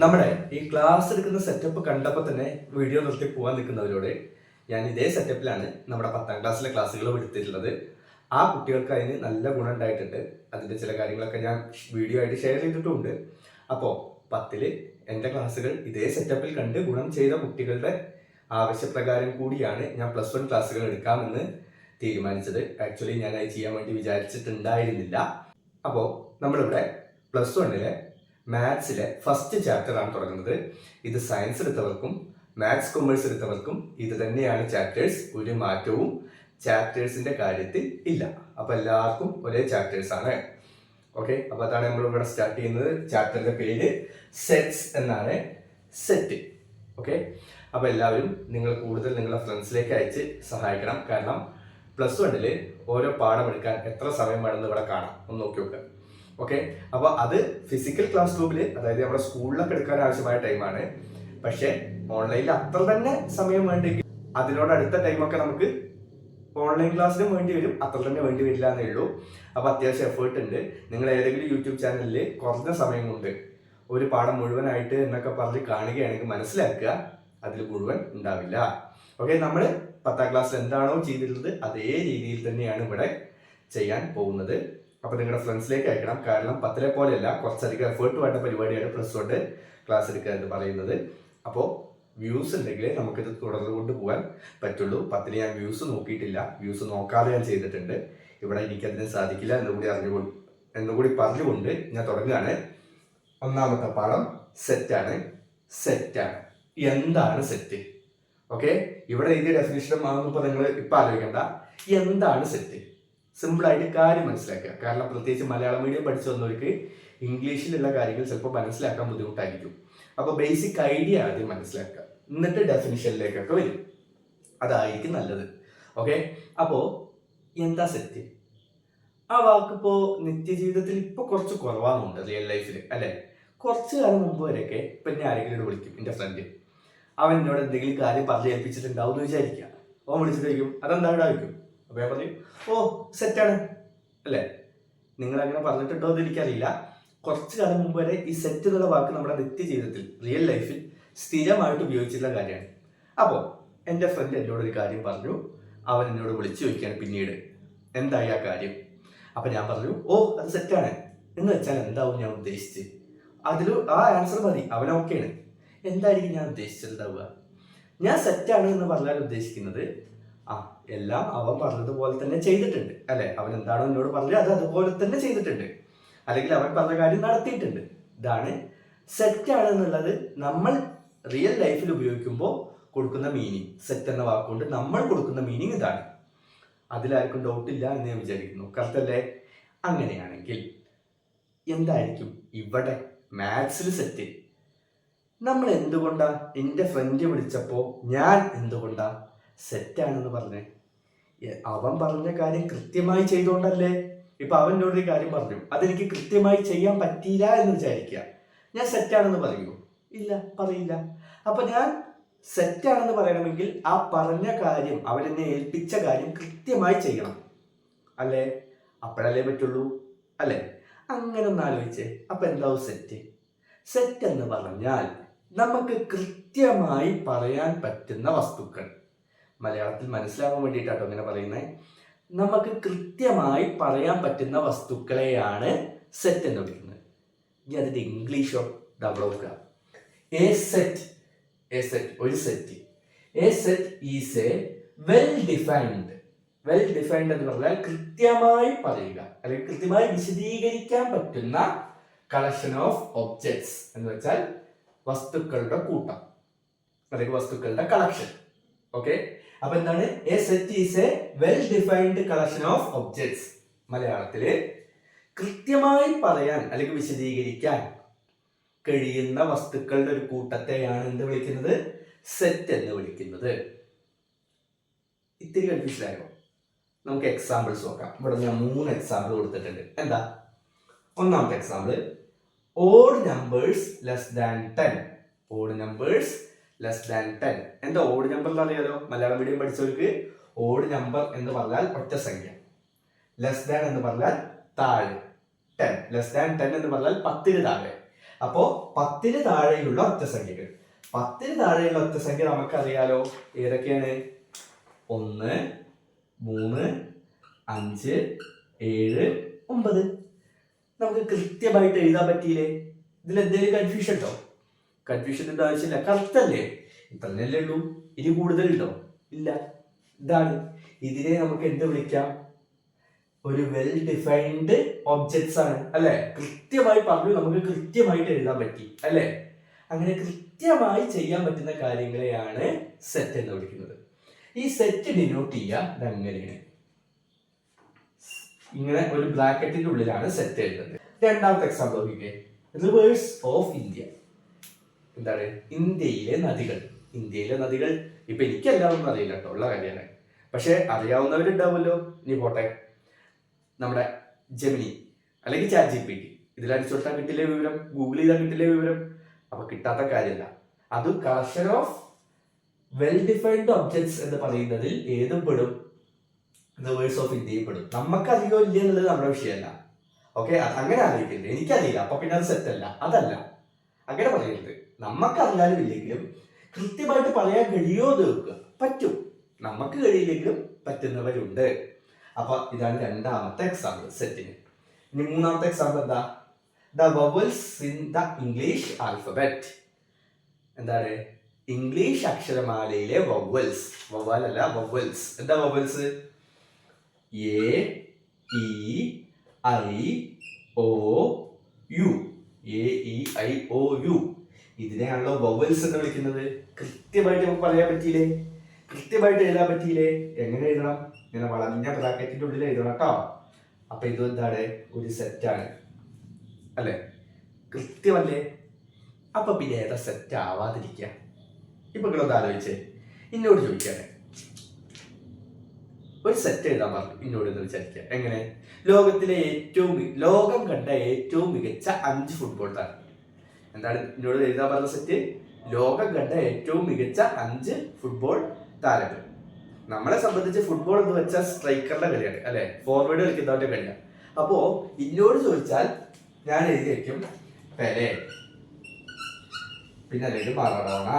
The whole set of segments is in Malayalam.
നമ്മുടെ ഈ ക്ലാസ് എടുക്കുന്ന സെറ്റപ്പ് കണ്ടപ്പോൾ തന്നെ വീഡിയോ നിർത്തി പോകാൻ നിൽക്കുന്നവരോട് ഞാൻ ഇതേ സെറ്റപ്പിലാണ് നമ്മുടെ 10ാം ക്ലാസ്സിലെ ക്ലാസ്സുകൾ എടുത്തിട്ടുള്ളത്. ആ കുട്ടികൾക്ക് അതിന് നല്ല ഗുണം ഉണ്ടായിട്ടുണ്ട്. അതിൻ്റെ ചില കാര്യങ്ങളൊക്കെ ഞാൻ വീഡിയോ ആയിട്ട് ഷെയർ ചെയ്തിട്ടുമുണ്ട്. അപ്പോൾ 10ൽ എൻ്റെ ക്ലാസ്സുകൾ ഇതേ സെറ്റപ്പിൽ കണ്ട് ഗുണം ചെയ്ത കുട്ടികളുടെ ആവശ്യപ്രകാരം കൂടിയാണ് ഞാൻ +1 ക്ലാസ്സുകൾ എടുക്കാമെന്ന് തീരുമാനിച്ചത്. ആക്ച്വലി ഞാൻ അത് ചെയ്യാൻ വേണ്ടി വിചാരിച്ചിട്ടുണ്ടായിരുന്നില്ല. അപ്പോൾ നമ്മളിവിടെ +1 മാത്സിലെ ഫസ്റ്റ് ചാപ്റ്റർ ആണ് തുടങ്ങുന്നത്. ഇത് സയൻസ് എടുത്തവർക്കും മാത്സ് കൊമേഴ്സ് എടുത്തവർക്കും ഇത് തന്നെയാണ് ചാപ്റ്റേഴ്സ്. ഒരു മാറ്റവും ചാപ്റ്റേഴ്സിന്റെ കാര്യത്തിൽ ഇല്ല. അപ്പൊ എല്ലാവർക്കും ഒരേ ചാപ്റ്റേഴ്സ് ആണ്. ഓക്കെ, അപ്പൊ അതാണ് നമ്മൾ ഇവിടെ സ്റ്റാർട്ട് ചെയ്യുന്നത്. ചാപ്റ്ററിന്റെ പേര് സെറ്റ്സ് എന്നാണ്. സെറ്റ്. ഓക്കെ, അപ്പൊ എല്ലാവരും നിങ്ങൾ കൂടുതൽ നിങ്ങളുടെ ഫ്രണ്ട്സിലേക്ക് അയച്ച് സഹായിക്കണം. കാരണം +1 ഓരോ പാഠം എടുക്കാൻ എത്ര സമയം വേണമെന്ന് ഇവിടെ കാണാം. ഒന്ന് നോക്കി നോക്കുക. ഓക്കെ, അപ്പോൾ അത് ഫിസിക്കൽ ക്ലാസ് റൂമിൽ, അതായത് നമ്മുടെ സ്കൂളിലൊക്കെ എടുക്കാൻ ആവശ്യമായ ടൈമാണ്. പക്ഷെ ഓൺലൈനിൽ അത്ര തന്നെ സമയം വേണ്ടെങ്കിൽ അതിനോടടുത്ത ടൈമൊക്കെ നമുക്ക് ഓൺലൈൻ ക്ലാസ്സിനും വേണ്ടി വരും. അത്ര തന്നെ വേണ്ടി വരില്ല എന്നേ ഉള്ളൂ. അപ്പോൾ അത്യാവശ്യം എഫേർട്ട് ഉണ്ട്. നിങ്ങൾ ഏതെങ്കിലും യൂട്യൂബ് ചാനലിൽ കുറഞ്ഞ സമയം കൊണ്ട് ഒരു പാഠം മുഴുവനായിട്ട് എന്നൊക്കെ പറഞ്ഞ് കാണുകയാണെങ്കിൽ മനസ്സിലാക്കുക, അതിൽ മുഴുവൻ ഉണ്ടാവില്ല. ഓക്കെ, നമ്മൾ 10ാം ക്ലാസ്സിൽ എന്താണോ ചെയ്തിട്ടുള്ളത് അതേ രീതിയിൽ തന്നെയാണ് ഇവിടെ ചെയ്യാൻ പോകുന്നത്. അപ്പോൾ നിങ്ങളുടെ ഫ്രണ്ട്സിലേക്ക് അയക്കണം. കാരണം 10ലെ പോലെയല്ല, കുറച്ചധികം എഫേർട്ട് വേണ്ട പരിപാടിയാണ് +1 ക്ലാസ് എടുക്കുക എന്ന് പറയുന്നത്. അപ്പോൾ വ്യൂസ് ഉണ്ടെങ്കിൽ നമുക്കിത് തുടർന്ന് കൊണ്ടുപോകാൻ പറ്റുള്ളൂ. 10ൽ ഞാൻ വ്യൂസ് നോക്കിയിട്ടില്ല. വ്യൂസ് നോക്കാതെ ഞാൻ ചെയ്തിട്ടുണ്ട്. ഇവിടെ എനിക്കതിന് സാധിക്കില്ല എന്നുകൂടി പറഞ്ഞുകൊണ്ട് ഞാൻ തുടങ്ങുകയാണ്. ഒന്നാമത്തെ പാഠം സെറ്റാണ്. എന്താണ് സെറ്റ്? ഓക്കെ, ഇവിടെ എഴുതിയ ഡെഫിനിഷൻ ആകുമ്പോൾ നിങ്ങൾ ഇപ്പം ആലോചിക്കേണ്ട. എന്താണ് സെറ്റ്? സിമ്പിളായിട്ട് കാര്യം മനസ്സിലാക്കുക. കാരണം പ്രത്യേകിച്ച് മലയാളം മീഡിയം പഠിച്ചു വന്നവർക്ക് ഇംഗ്ലീഷിലുള്ള കാര്യങ്ങൾ ചിലപ്പോൾ മനസ്സിലാക്കാൻ ബുദ്ധിമുട്ടായിരിക്കും. അപ്പോൾ ബേസിക് ഐഡിയ ആദ്യം മനസ്സിലാക്കുക, എന്നിട്ട് ഡെഫിനിഷനിലേക്കൊക്കെ വരും. അതായിരിക്കും നല്ലത്. ഓക്കെ, അപ്പോൾ എന്താ സെറ്റ്? ആ വാക്കിപ്പോൾ നിത്യജീവിതത്തിൽ ഇപ്പോൾ കുറച്ച് കുറവാകുന്നുണ്ട് റിയൽ ലൈഫിൽ, അല്ലേ? കുറച്ച് കാലം മുമ്പ് വരെയൊക്കെ ഇപ്പം എന്നെ ആരെങ്കിലും വിളിക്കും, എൻ്റെ ഫ്രണ്ട്. അവൻ എന്നോട് എന്തെങ്കിലും കാര്യം പറഞ്ഞു ഏൽപ്പിച്ചിട്ടുണ്ടാവും എന്ന് വിചാരിക്കുക. അവൻ വിളിച്ചിട്ടായിരിക്കും അതെന്താ വയ്ക്കും. അപ്പോൾ ഞാൻ പറയും, ഓ സെറ്റാണ്, അല്ലേ? നിങ്ങളങ്ങനെ പറഞ്ഞിട്ടുണ്ടോ എന്ന് എനിക്കറിയില്ല. കുറച്ച് കാലം മുമ്പ് വരെ ഈ സെറ്റ് എന്നുള്ള വാക്ക് നമ്മുടെ നിത്യജീവിതത്തിൽ റിയൽ ലൈഫിൽ സ്ഥിരമായിട്ട് ഉപയോഗിച്ചിട്ടുള്ള കാര്യമാണ്. അപ്പോൾ എൻ്റെ ഫ്രണ്ട് എന്നോട് ഒരു കാര്യം പറഞ്ഞു. അവൻ എന്നോട് വിളിച്ചു ചോദിക്കുകയാണ് പിന്നീട്, എന്തായി ആ കാര്യം? അപ്പം ഞാൻ പറഞ്ഞു, ഓ അത് സെറ്റാണ്. എന്ന് വെച്ചാൽ എന്താവും ഞാൻ ഉദ്ദേശിച്ച്? അതിൽ ആ ആൻസർ മതി, അവൻ ഓക്കെയാണ്. എന്തായിരിക്കും ഞാൻ ഉദ്ദേശിച്ചിട്ടുണ്ടാവുക? ഞാൻ സെറ്റാണ് എന്ന് പറഞ്ഞാൽ ഉദ്ദേശിക്കുന്നത് എല്ലാം അവൻ പറഞ്ഞതുപോലെ തന്നെ ചെയ്തിട്ടുണ്ട്, അല്ലെ? അവൻ എന്താണോ എന്നോട് പറഞ്ഞത് അത് അതുപോലെ തന്നെ ചെയ്തിട്ടുണ്ട്, അല്ലെങ്കിൽ അവൻ പറഞ്ഞ കാര്യം നടത്തിയിട്ടുണ്ട്. ഇതാണ് സെറ്റാണ് എന്നുള്ളത്. നമ്മൾ റിയൽ ലൈഫിൽ ഉപയോഗിക്കുമ്പോൾ കൊടുക്കുന്ന മീനിങ്, സെറ്റ് എന്ന വാക്കുകൊണ്ട് നമ്മൾ കൊടുക്കുന്ന മീനിങ് ഇതാണ്. അതിലാർക്കും ഡൗട്ടില്ല എന്ന് ഞാൻ വിചാരിക്കുന്നു. കറക്റ്റല്ലേ? അങ്ങനെയാണെങ്കിൽ എന്തായിരിക്കും ഇവിടെ മാത്സിൽ സെറ്റ്? നമ്മൾ എന്തുകൊണ്ടാ എൻ്റെ ഫ്രണ്ട് വിളിച്ചപ്പോൾ ഞാൻ എന്തുകൊണ്ടാ സെറ്റാണെന്ന് പറഞ്ഞേ? അവൻ പറഞ്ഞ കാര്യം കൃത്യമായി ചെയ്തുകൊണ്ടല്ലേ? ഇപ്പൊ അവൻ എന്നോട് ഒരു കാര്യം പറഞ്ഞു, അതെനിക്ക് കൃത്യമായി ചെയ്യാൻ പറ്റിയില്ല എന്ന് വിചാരിക്കുക. ഞാൻ സെറ്റാണെന്ന് പറയുമോ? ഇല്ല, പറയില്ല. അപ്പൊ ഞാൻ സെറ്റാണെന്ന് പറയണമെങ്കിൽ ആ പറഞ്ഞ കാര്യം, അവൻ എന്നെ ഏൽപ്പിച്ച കാര്യം കൃത്യമായി ചെയ്യണം, അല്ലേ? അപ്പോഴല്ലേ പറ്റുള്ളൂ, അല്ലേ? അങ്ങനെ ഒന്ന് ആലോചിച്ചേ. അപ്പൊ എന്താവും സെറ്റ്? സെറ്റ് എന്ന് പറഞ്ഞാൽ നമുക്ക് കൃത്യമായി പറയാൻ പറ്റുന്ന വസ്തുക്കൾ. മലയാളത്തിൽ മനസ്സിലാവാൻ വേണ്ടിയിട്ടാട്ടോ ഇങ്ങനെ പറയുന്നത്. നമുക്ക് കൃത്യമായി പറയാൻ പറ്റുന്ന വസ്തുക്കളെയാണ് സെറ്റ് എന്ന് വിളിക്കുന്നത്. ഇനി അതിൻ്റെ ഇംഗ്ലീഷോ ഡെവലപ്പ്. എ സെറ്റ് ഒരു set. A set is A well defined എന്ന് പറഞ്ഞാൽ കൃത്യമായി പറയുക, അല്ലെങ്കിൽ കൃത്യമായി വിശദീകരിക്കാൻ പറ്റുന്ന കളക്ഷൻ ഓഫ് ഒബ്ജക്ട്സ് എന്ന് വെച്ചാൽ വസ്തുക്കളുടെ കൂട്ടം, അല്ലെങ്കിൽ വസ്തുക്കളുടെ കളക്ഷൻ. ഓക്കെ, അപ്പൊ എന്താണ്? A set is A well defined collection of objects. മലയാളത്തില് കൃത്യമായി പറയാൻ അല്ലെങ്കിൽ വിശദീകരിക്കാൻ കഴിയുന്ന വസ്തുക്കളുടെ ഒരു കൂട്ടത്തെയാണ് എന്ത് വിളിക്കുന്നത്? സെറ്റ് എന്ന് വിളിക്കുന്നത്. ഇത്തിരി കൺഫ്യൂഷനായോ? നമുക്ക് എക്സാമ്പിൾസ് നോക്കാം. ഇവിടെ ഞാൻ 3 എക്സാമ്പിൾ കൊടുത്തിട്ടുണ്ട്. എന്താ? ഒന്നാമത്തെ example, odd numbers less than 10. Odd numbers less than 10. എന്താ ഓഡ് നമ്പർ എന്ന് അറിയാലോ? മലയാളം മീഡിയം പഠിച്ചവർക്ക് ഓഡ് നമ്പർ എന്ന് പറഞ്ഞാൽ ഒറ്റ സംഖ്യ, ലെസ് ദാൻ എന്ന് പറഞ്ഞാൽ താഴെ, 10 ലെസ് ദാൻ 10 എന്ന് പറഞ്ഞാൽ 10ന് താഴെ. അപ്പോ 10ന് താഴെയുള്ള ഒറ്റസംഖ്യകൾ. 10ന് താഴെയുള്ള ഒറ്റസംഖ്യ നമുക്കറിയാലോ ഏതൊക്കെയാണ്? 1, 3, 5, 7, 9. നമുക്ക് കൃത്യമായിട്ട് എഴുതാൻ പറ്റിയില്ലേ? ഇതിൽ എന്തെങ്കിലും കൺഫ്യൂഷൻ ഉണ്ടോ? കൺഫ്യൂഷൻ്റെ ആവശ്യമില്ല. കറക്റ്റ് അല്ലേ? ഇത്രയല്ലേ ഉള്ളൂ. ഇനി കൂടുതലുണ്ടോ? ഇല്ല. ഇതാണ്. ഇതിനെ നമുക്ക് എന്ത് വിളിക്കാം? ഒരു വെൽ ഡിഫൈൻഡ് ഒബ്ജക്ട്സ് ആണ് അല്ലെ? കൃത്യമായി പറഞ്ഞു, നമുക്ക് കൃത്യമായിട്ട് എഴുതാൻ പറ്റി അല്ലെ? അങ്ങനെ കൃത്യമായി ചെയ്യാൻ പറ്റുന്ന കാര്യങ്ങളെയാണ് സെറ്റ് എന്ന് വിളിക്കുന്നത്. ഈ സെറ്റ് ഡിനോട്ട് ചെയ്യുക അങ്ങനെയാണ്. ഇങ്ങനെ ഒരു ബ്രാക്കറ്റിന്റെ ഉള്ളിലാണ് സെറ്റ് എഴുതുന്നത്. രണ്ടാമത്തെ എക്സാമ്പിൾ നോക്കിക്കേ. Reverse of India. എന്താണ്? ഇന്ത്യയിലെ നദികൾ. ഇന്ത്യയിലെ നദികൾ ഇപ്പൊ എനിക്കെല്ലാവരും അറിയില്ല കേട്ടോ, ഉള്ള കാര്യമാണ്. പക്ഷെ അറിയാവുന്നവരുണ്ടാവുമല്ലോ. ഇനി പോട്ടെ, നമ്മുടെ ജെമിനി അല്ലെങ്കിൽ ChatGPT ഇതിലടിച്ചു കൊടുത്താൽ കിട്ടില്ലേ വിവരം? ഗൂഗിൾ ചെയ്താൽ കിട്ടില്ലേ വിവരം? അപ്പൊ കിട്ടാത്ത കാര്യമല്ല. അത് collection of well defined objects എന്ന് പറയുന്നതിൽ ഏതും പെടും? റിവേഴ്സ് ഓഫ് ഇന്ത്യയും പെടും. നമുക്ക് അധികം ഇല്ല എന്നുള്ളത് നമ്മുടെ വിഷയമല്ല. ഓക്കെ, അങ്ങനെ ആലോചിക്കരുത്. എനിക്കറിയില്ല അപ്പൊ പിന്നെ അത് സെറ്റല്ല. അതല്ല, അങ്ങനെ പറയരുത്. നമുക്കറിയാനും ഇല്ലെങ്കിലും കൃത്യമായിട്ട് പറയാൻ കഴിയുമോ എന്ന് വെക്കുക. പറ്റും. നമുക്ക് കഴിയില്ലെങ്കിലും പറ്റുന്നവരുണ്ട്. അപ്പൊ ഇതാണ് രണ്ടാമത്തെ എക്സാമ്പിൾ സെറ്റിന്. ഇനി മൂന്നാമത്തെ എക്സാമ്പിൾ എന്താ? The vowels in the English alphabet. എന്താണ്? ഇംഗ്ലീഷ് അക്ഷരമാലയിലെ വവൽസ്. വവൽ അല്ല, വവൽസ്. എന്താ vowels? A, E, I, O, U. A, E, I, O, U. ഇതിനെയാണല്ലോ വവൽസ് എന്ന് വിളിക്കുന്നത്. കൃത്യമായിട്ട് നമുക്ക് പറയാൻ പറ്റിയില്ലേ? കൃത്യമായിട്ട് എഴുതാൻ പറ്റിയില്ലേ? എങ്ങനെ എഴുതണം? ഇങ്ങനെ വളഞ്ഞ ബ്രാക്കറ്റിന്റെ ഉള്ളിൽ എഴുതണം കേട്ടോ. അപ്പൊ ഇത് എന്താണ്? ഒരു സെറ്റാണ് അല്ലെ? കൃത്യമല്ലേ? അപ്പൊ പിന്നെ ഏതാ സെറ്റ് ആവാതിരിക്കുക? ഇപ്പൊ നിങ്ങളൊന്ന് ആലോചിച്ചേ. ഇന്നോട് ചോദിക്കാണ്, ഒരു സെറ്റ് എഴുതാൻ പറഞ്ഞു ഇന്നോട് എന്ന് വിചാരിക്കുക. എങ്ങനെ? ലോകം കണ്ട ഏറ്റവും മികച്ച 5 ഫുട്ബോൾ താരം. എന്താണ് എന്നോട് എഴുതാൻ പറഞ്ഞ സെറ്റ്? ലോകം കണ്ട ഏറ്റവും മികച്ച 5 ഫുട്ബോൾ താരങ്ങൾ. നമ്മളെ സംബന്ധിച്ച് ഫുട്ബോൾ എന്ന് വെച്ചാൽ സ്ട്രൈക്കറുടെ കളിയാണ് അല്ലെ? ഫോർവേഡ് കളിക്കുന്നവരുടെ കളിയാണ്. അപ്പോ ഇന്നോട് ചോദിച്ചാൽ ഞാൻ എഴുതി വയ്ക്കും പെലെ, പിന്നെ അല്ലെങ്കിൽ മറഡോണ,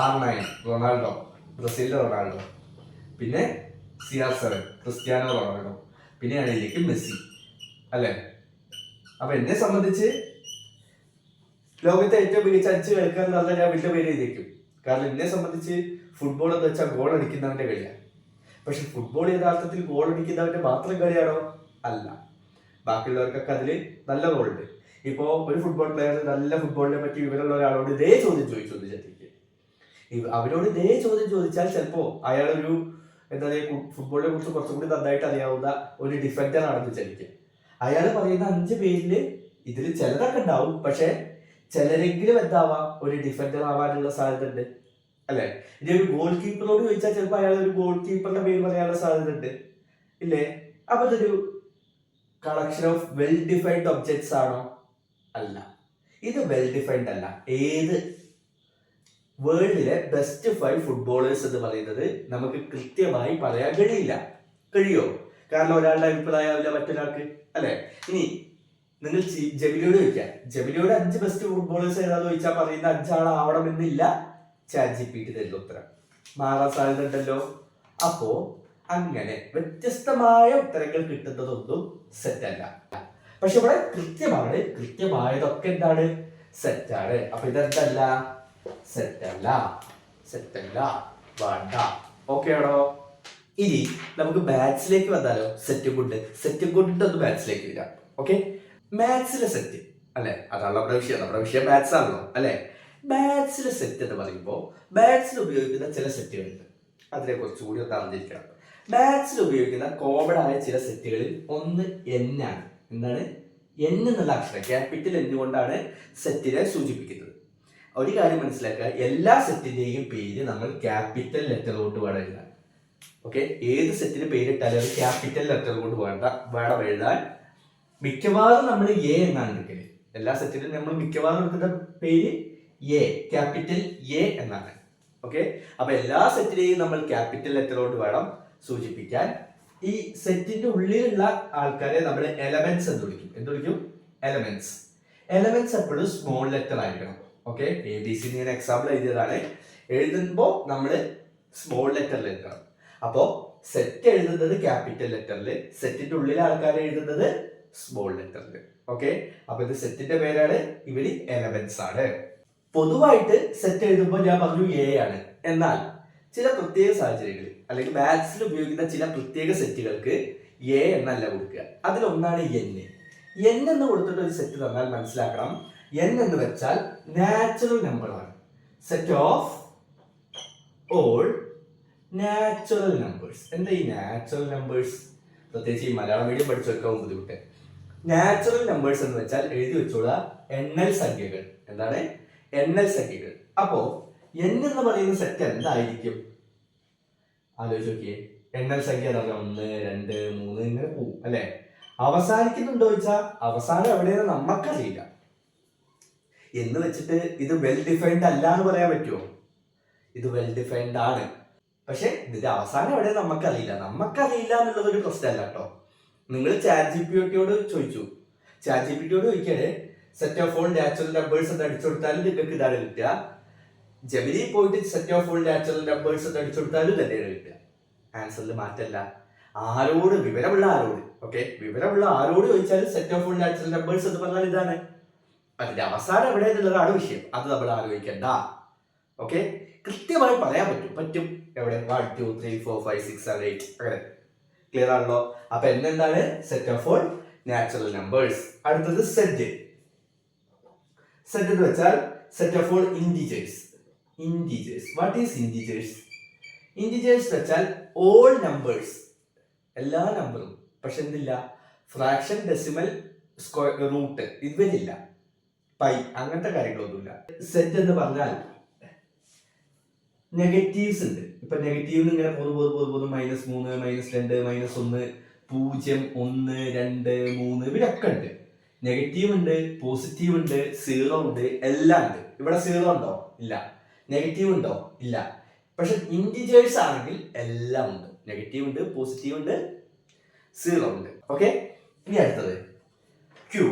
R9 റൊണാൾഡോ, ബ്രസീലിലെ റൊണാൾഡോ, പിന്നെ CR7 ക്രിസ്ത്യാനോ റൊണാൾഡോ, പിന്നെ ഞാൻ എഴുതിയേക്കും മെസ്സി അല്ലെ? അപ്പൊ എന്നെ സംബന്ധിച്ച് ലോകത്തെ ഏറ്റവും മികച്ച 5 കളിക്കാർ എന്ന് പറഞ്ഞാൽ ഞാൻ വലിയ പേര് എഴുതിയേക്കും. കാരണം എന്നെ സംബന്ധിച്ച് ഫുട്ബോൾ എന്ന് വെച്ചാൽ ഗോൾ അടിക്കുന്നവന്റെ കളിയാണ്. പക്ഷെ ഫുട്ബോൾ യഥാർത്ഥത്തിൽ ഗോൾ അടിക്കുന്നവന്റെ മാത്രം കളിയാണോ? അല്ല. ബാക്കിയുള്ളവർക്കൊക്കെ അതിൽ നല്ല ഗോളുണ്ട്. ഇപ്പോ ഒരു ഫുട്ബോൾ പ്ലെയർ നല്ല ഫുട്ബോളിനെ പറ്റി വിവരമുള്ള ഒരാളോട് ഇതേ ചോദ്യം ചോദിച്ചു എന്ന് വിചാരിക്കുക. അവരോട് ഇതേ ചോദ്യം ചോദിച്ചാൽ ചിലപ്പോ അയാളൊരു എന്താ പറയുക, ഫുട്ബോളിനെ കുറിച്ച് കുറച്ചും കൂടി നന്നായിട്ട് അറിയാവുന്ന ഒരു ഡിഫൻഡർ ആണെന്ന് വിചാരിക്കുക. അയാൾ പറയുന്ന 5 പേരില് ഇതിൽ ചിലതൊക്കെ ഉണ്ടാവും, പക്ഷെ ചിലരെങ്കിലും എന്താവാം, ഒരു ഡിഫൻഡർ ആവാനുള്ള സാധ്യത ഉണ്ട് അല്ലെ? ഇനി ഒരു ഗോൾ കീപ്പറോട് ചോദിച്ചാൽ ചിലപ്പോൾ അയാൾ ഒരു ഗോൾ കീപ്പറിന്റെ പേര് പറയാനുള്ള സാധ്യത ഉണ്ട് ഇല്ലേ? അപ്പൊ ഇതൊരു collection of well defined objects ആണോ? അല്ല. ഇത് വെൽ ഡിഫൈൻഡ് അല്ല. ഏത് വേൾഡിലെ ബെസ്റ്റ് 5 ഫുട്ബോളേഴ്സ് എന്ന് പറയുന്നത് നമുക്ക് കൃത്യമായി പറയാൻ കഴിയില്ല. കഴിയോ? കാരണം ഒരാളുടെ അഭിപ്രായമില്ല മറ്റൊരാൾക്ക് അല്ലെ? ഇനി നിങ്ങൾ ജെമിനിയോട് ചോദിക്കാം, ജെമിനിയോട് 5 ബെസ്റ്റ് ഫുട്ബോളേഴ്സ് ഏതാന്ന് ചോദിച്ചാൽ പറയുന്ന 5 ആളാവണമെന്നില്ല. ChatGPT തരുന്ന ഉത്തരം മാറാൻ സാധ്യത ഉണ്ടല്ലോ. അപ്പോ അങ്ങനെ വ്യത്യസ്തമായ ഉത്തരങ്ങൾ കിട്ടുന്നതൊന്നും സെറ്റല്ല. പക്ഷെ ഇവിടെ കൃത്യമാണ്. കൃത്യമായതൊക്കെ എന്താണ്? സെറ്റാണ്. അപ്പൊ ഇതെന്തല്ല? സെറ്റല്ല. സെറ്റല്ല, വേണ്ട. ഓക്കെ ആണോ? ഇനി നമുക്ക് മാത്സിലേക്ക് വന്നാലോ? സെറ്റും കൊണ്ട് ഒന്ന് മാത്സിലേക്ക് വരാം. ഓക്കെ, മാത്സിലെ സെറ്റ് അല്ലെ? അതാണ് നമ്മുടെ വിഷയം. നമ്മുടെ വിഷയം മാത്സ് ആണല്ലോ അല്ലെ? മാത്സിലെ സെറ്റ് എന്ന് പറയുമ്പോൾ മാത്സിൽ ഉപയോഗിക്കുന്ന ചില സെറ്റുകളുണ്ട്. അതിനെ കുറച്ചുകൂടി ഒന്ന് അറിഞ്ഞിരിക്കണം. മാത്സിൽ ഉപയോഗിക്കുന്ന കോമൺ ആയ ചില സെറ്റുകളിൽ ഒന്ന് N ആണ്. എന്താണ്? N എന്നുള്ള അക്ഷരം ക്യാപിറ്റൽ N കൊണ്ടാണ് സെറ്റിനെ സൂചിപ്പിക്കുന്നത്. ഒരു കാര്യം മനസ്സിലാക്കുക, എല്ലാ സെറ്റിന്റെയും പേര് നമ്മൾ ക്യാപിറ്റൽ ലെറ്റർ കൊണ്ട് വേണം എഴുതാൻ. ഓക്കെ, ഏത് സെറ്റിന് പേരിട്ടാലും അത് ക്യാപിറ്റൽ ലെറ്റർ കൊണ്ട് വേണം എഴുതാൻ. മിക്കവാറും നമ്മൾ A എന്നാണ് എടുക്കല്. എല്ലാ സെറ്റിലും നമ്മൾ മിക്കവാറും എടുക്കുന്ന പേര് A, ക്യാപിറ്റൽ A എന്നാണ്. ഓക്കെ, അപ്പൊ എല്ലാ സെറ്റിനെയും നമ്മൾ ക്യാപിറ്റൽ ലെറ്റർ കൊണ്ട് വേണം സൂചിപ്പിക്കാൻ. ഈ സെറ്റിന്റെ ഉള്ളിലുള്ള ആൾക്കാരെ നമ്മൾ എലമെന്റ്സ് എന്ന് വിളിക്കും. എന്ത് വിളിക്കും? എലമെന്റ്സ്. എലമെന്റ്സ് എപ്പോഴും സ്മോൾ ലെറ്റർ ആയിരിക്കണം. ഓക്കെ, ABC ഞാൻ എക്സാമ്പിൾ എഴുതിയതാണ്. എഴുതുമ്പോൾ നമ്മൾ സ്മോൾ ലെറ്ററിൽ എഴുതണം. അപ്പോൾ സെറ്റ് എഴുതുന്നത് ക്യാപിറ്റൽ ലെറ്ററിൽ, സെറ്റിന്റെ ഉള്ളിലെ ആൾക്കാർ എഴുതുന്നത് സ്മോൾ ലെറ്ററിൽ. ഓക്കെ, അപ്പൊ ഇത് സെറ്റിന്റെ പേരാണ്, ഇവിടെ എലമെന്റ്സ് ആണ്. പൊതുവായിട്ട് സെറ്റ് എഴുതുമ്പോൾ ഞാൻ പറഞ്ഞു എ ആണ്. എന്നാൽ ചില പ്രത്യേക സാഹചര്യങ്ങളിൽ അല്ലെങ്കിൽ മാത്സിൽ ഉപയോഗിക്കുന്ന ചില പ്രത്യേക സെറ്റുകൾക്ക് എ എന്നല്ല കൊടുക്കുക. അതിലൊന്നാണ് എൻ. എൻ എന്ന് കൊടുത്തിട്ട് ഒരു സെറ്റ് തന്നാൽ മനസ്സിലാക്കണം, എൻ എന്ന് വെച്ചാൽ നാച്ചുറൽ നമ്പറാണ്. Set of all natural numbers. എന്താ ഈ നാച്ചുറൽ നമ്പേഴ്സ്? പ്രത്യേകിച്ച് ഈ മലയാളം മീഡിയം പഠിച്ചെടുക്കാൻ ബുദ്ധിമുട്ട്. നാച്ചുറൽ നമ്പേഴ്സ് എന്ന് വെച്ചാൽ എഴുതി വെച്ചോളാം, എണ്ണൽ സംഖ്യകൾ. എന്താണ്? എണ്ണൽ സംഖ്യകൾ. അപ്പോ എൻ എന്ന് പറയുന്ന സെറ്റ് എന്തായിരിക്കും? ആലോചിച്ച് നോക്കിയേ. എണ്ണൽ സംഖ്യ എന്ന് പറഞ്ഞാൽ 1, 2, 3 ഇങ്ങനെ പോവും അല്ലെ? അവസാനിക്കുന്നുണ്ടോ ചോദിച്ചാൽ അവസാനം എവിടെയെന്ന് നമുക്കറിയില്ല. എന്ന് വെച്ചിട്ട് ഇത് വെൽ ഡിഫൈൻഡ് അല്ല എന്ന് പറയാൻ പറ്റുമോ? ഇത് വെൽ ഡിഫൈൻഡ് ആണ്. പക്ഷെ ഇതിന്റെ അവസാനം എവിടെ നമുക്കറിയില്ല. നമുക്കറിയില്ല എന്നുള്ളത് ഒരു പ്രശ്നമല്ല കേട്ടോ. നിങ്ങൾ ChatGPT-യോട് ചോദിച്ചു, ChatGPT-യോട് ചോദിക്കാതെ set of all natural numbers എന്ന് അടിച്ചു കൊടുത്താലും നിങ്ങൾക്ക് ഇതാണ് കിട്ടുക. ജെമിനി പോയിട്ട് set of all natural numbers എന്ന് അടിച്ചു കൊടുത്താലും തന്നെയാണ് കിട്ടുക. ആൻസറിൽ മാറ്റല്ല. ആരോട്? വിവരമുള്ള ആരോട്. ഓക്കെ, വിവരമുള്ള ആരോട് ചോദിച്ചാലും set of all natural numbers എന്ന് പറഞ്ഞാൽ ഇതാണ്. അതിന്റെ അവസാനം എവിടെ എന്നുള്ളതാണ് വിഷയം. അത് നമ്മൾ ആലോചിക്കണ്ട. ഓക്കെ, കൃത്യമായി പറയാൻ പറ്റും. എവിടെ? 1, 2, 3, 4, 5, 6, 7, 8 അങ്ങനെ. ക്ലിയർ ആണല്ലോ? അപ്പൊ എന്താണ്? Set of all natural numbers. അടുത്തത് സെറ്റ്. സെറ്റ് എന്ന് വെച്ചാൽ set of all integers. What is integers? Integers വെച്ചാൽ ഓൾ നമ്പേഴ്സ്, എല്ലാ നമ്പറും. പക്ഷെ എന്തില്ല? ഫ്രാക്ഷൻ, ഡെസിമൽ, സ്ക്വയർ, റൂട്ട് ഇവരില്ല. പൈ അങ്ങനത്തെ കാര്യങ്ങളൊന്നുമില്ല. സെറ്റ് എന്ന് പറഞ്ഞാൽ നെഗറ്റീവ്സ് ഉണ്ട്. ഇപ്പൊ നെഗറ്റീവ് ഇങ്ങനെ -3, -2, -1, -0, 1, 2, 3 ഇവരൊക്കെ ഉണ്ട്. നെഗറ്റീവ് ഉണ്ട്, പോസിറ്റീവ് ഉണ്ട്, സീറോ ഉണ്ട്, എല്ലാം ഉണ്ട്. ഇവിടെ സീറോ ഉണ്ടോ? ഇല്ല. നെഗറ്റീവ് ഉണ്ടോ? ഇല്ല. പക്ഷെ ഇന്റിജേഴ്സ് ആണെങ്കിൽ എല്ലാം ഉണ്ട്. നെഗറ്റീവ് ഉണ്ട്, പോസിറ്റീവ് ഉണ്ട്, സീറോ ഉണ്ട്. ഓക്കെ, ഇനി അടുത്തത് ക്യൂ.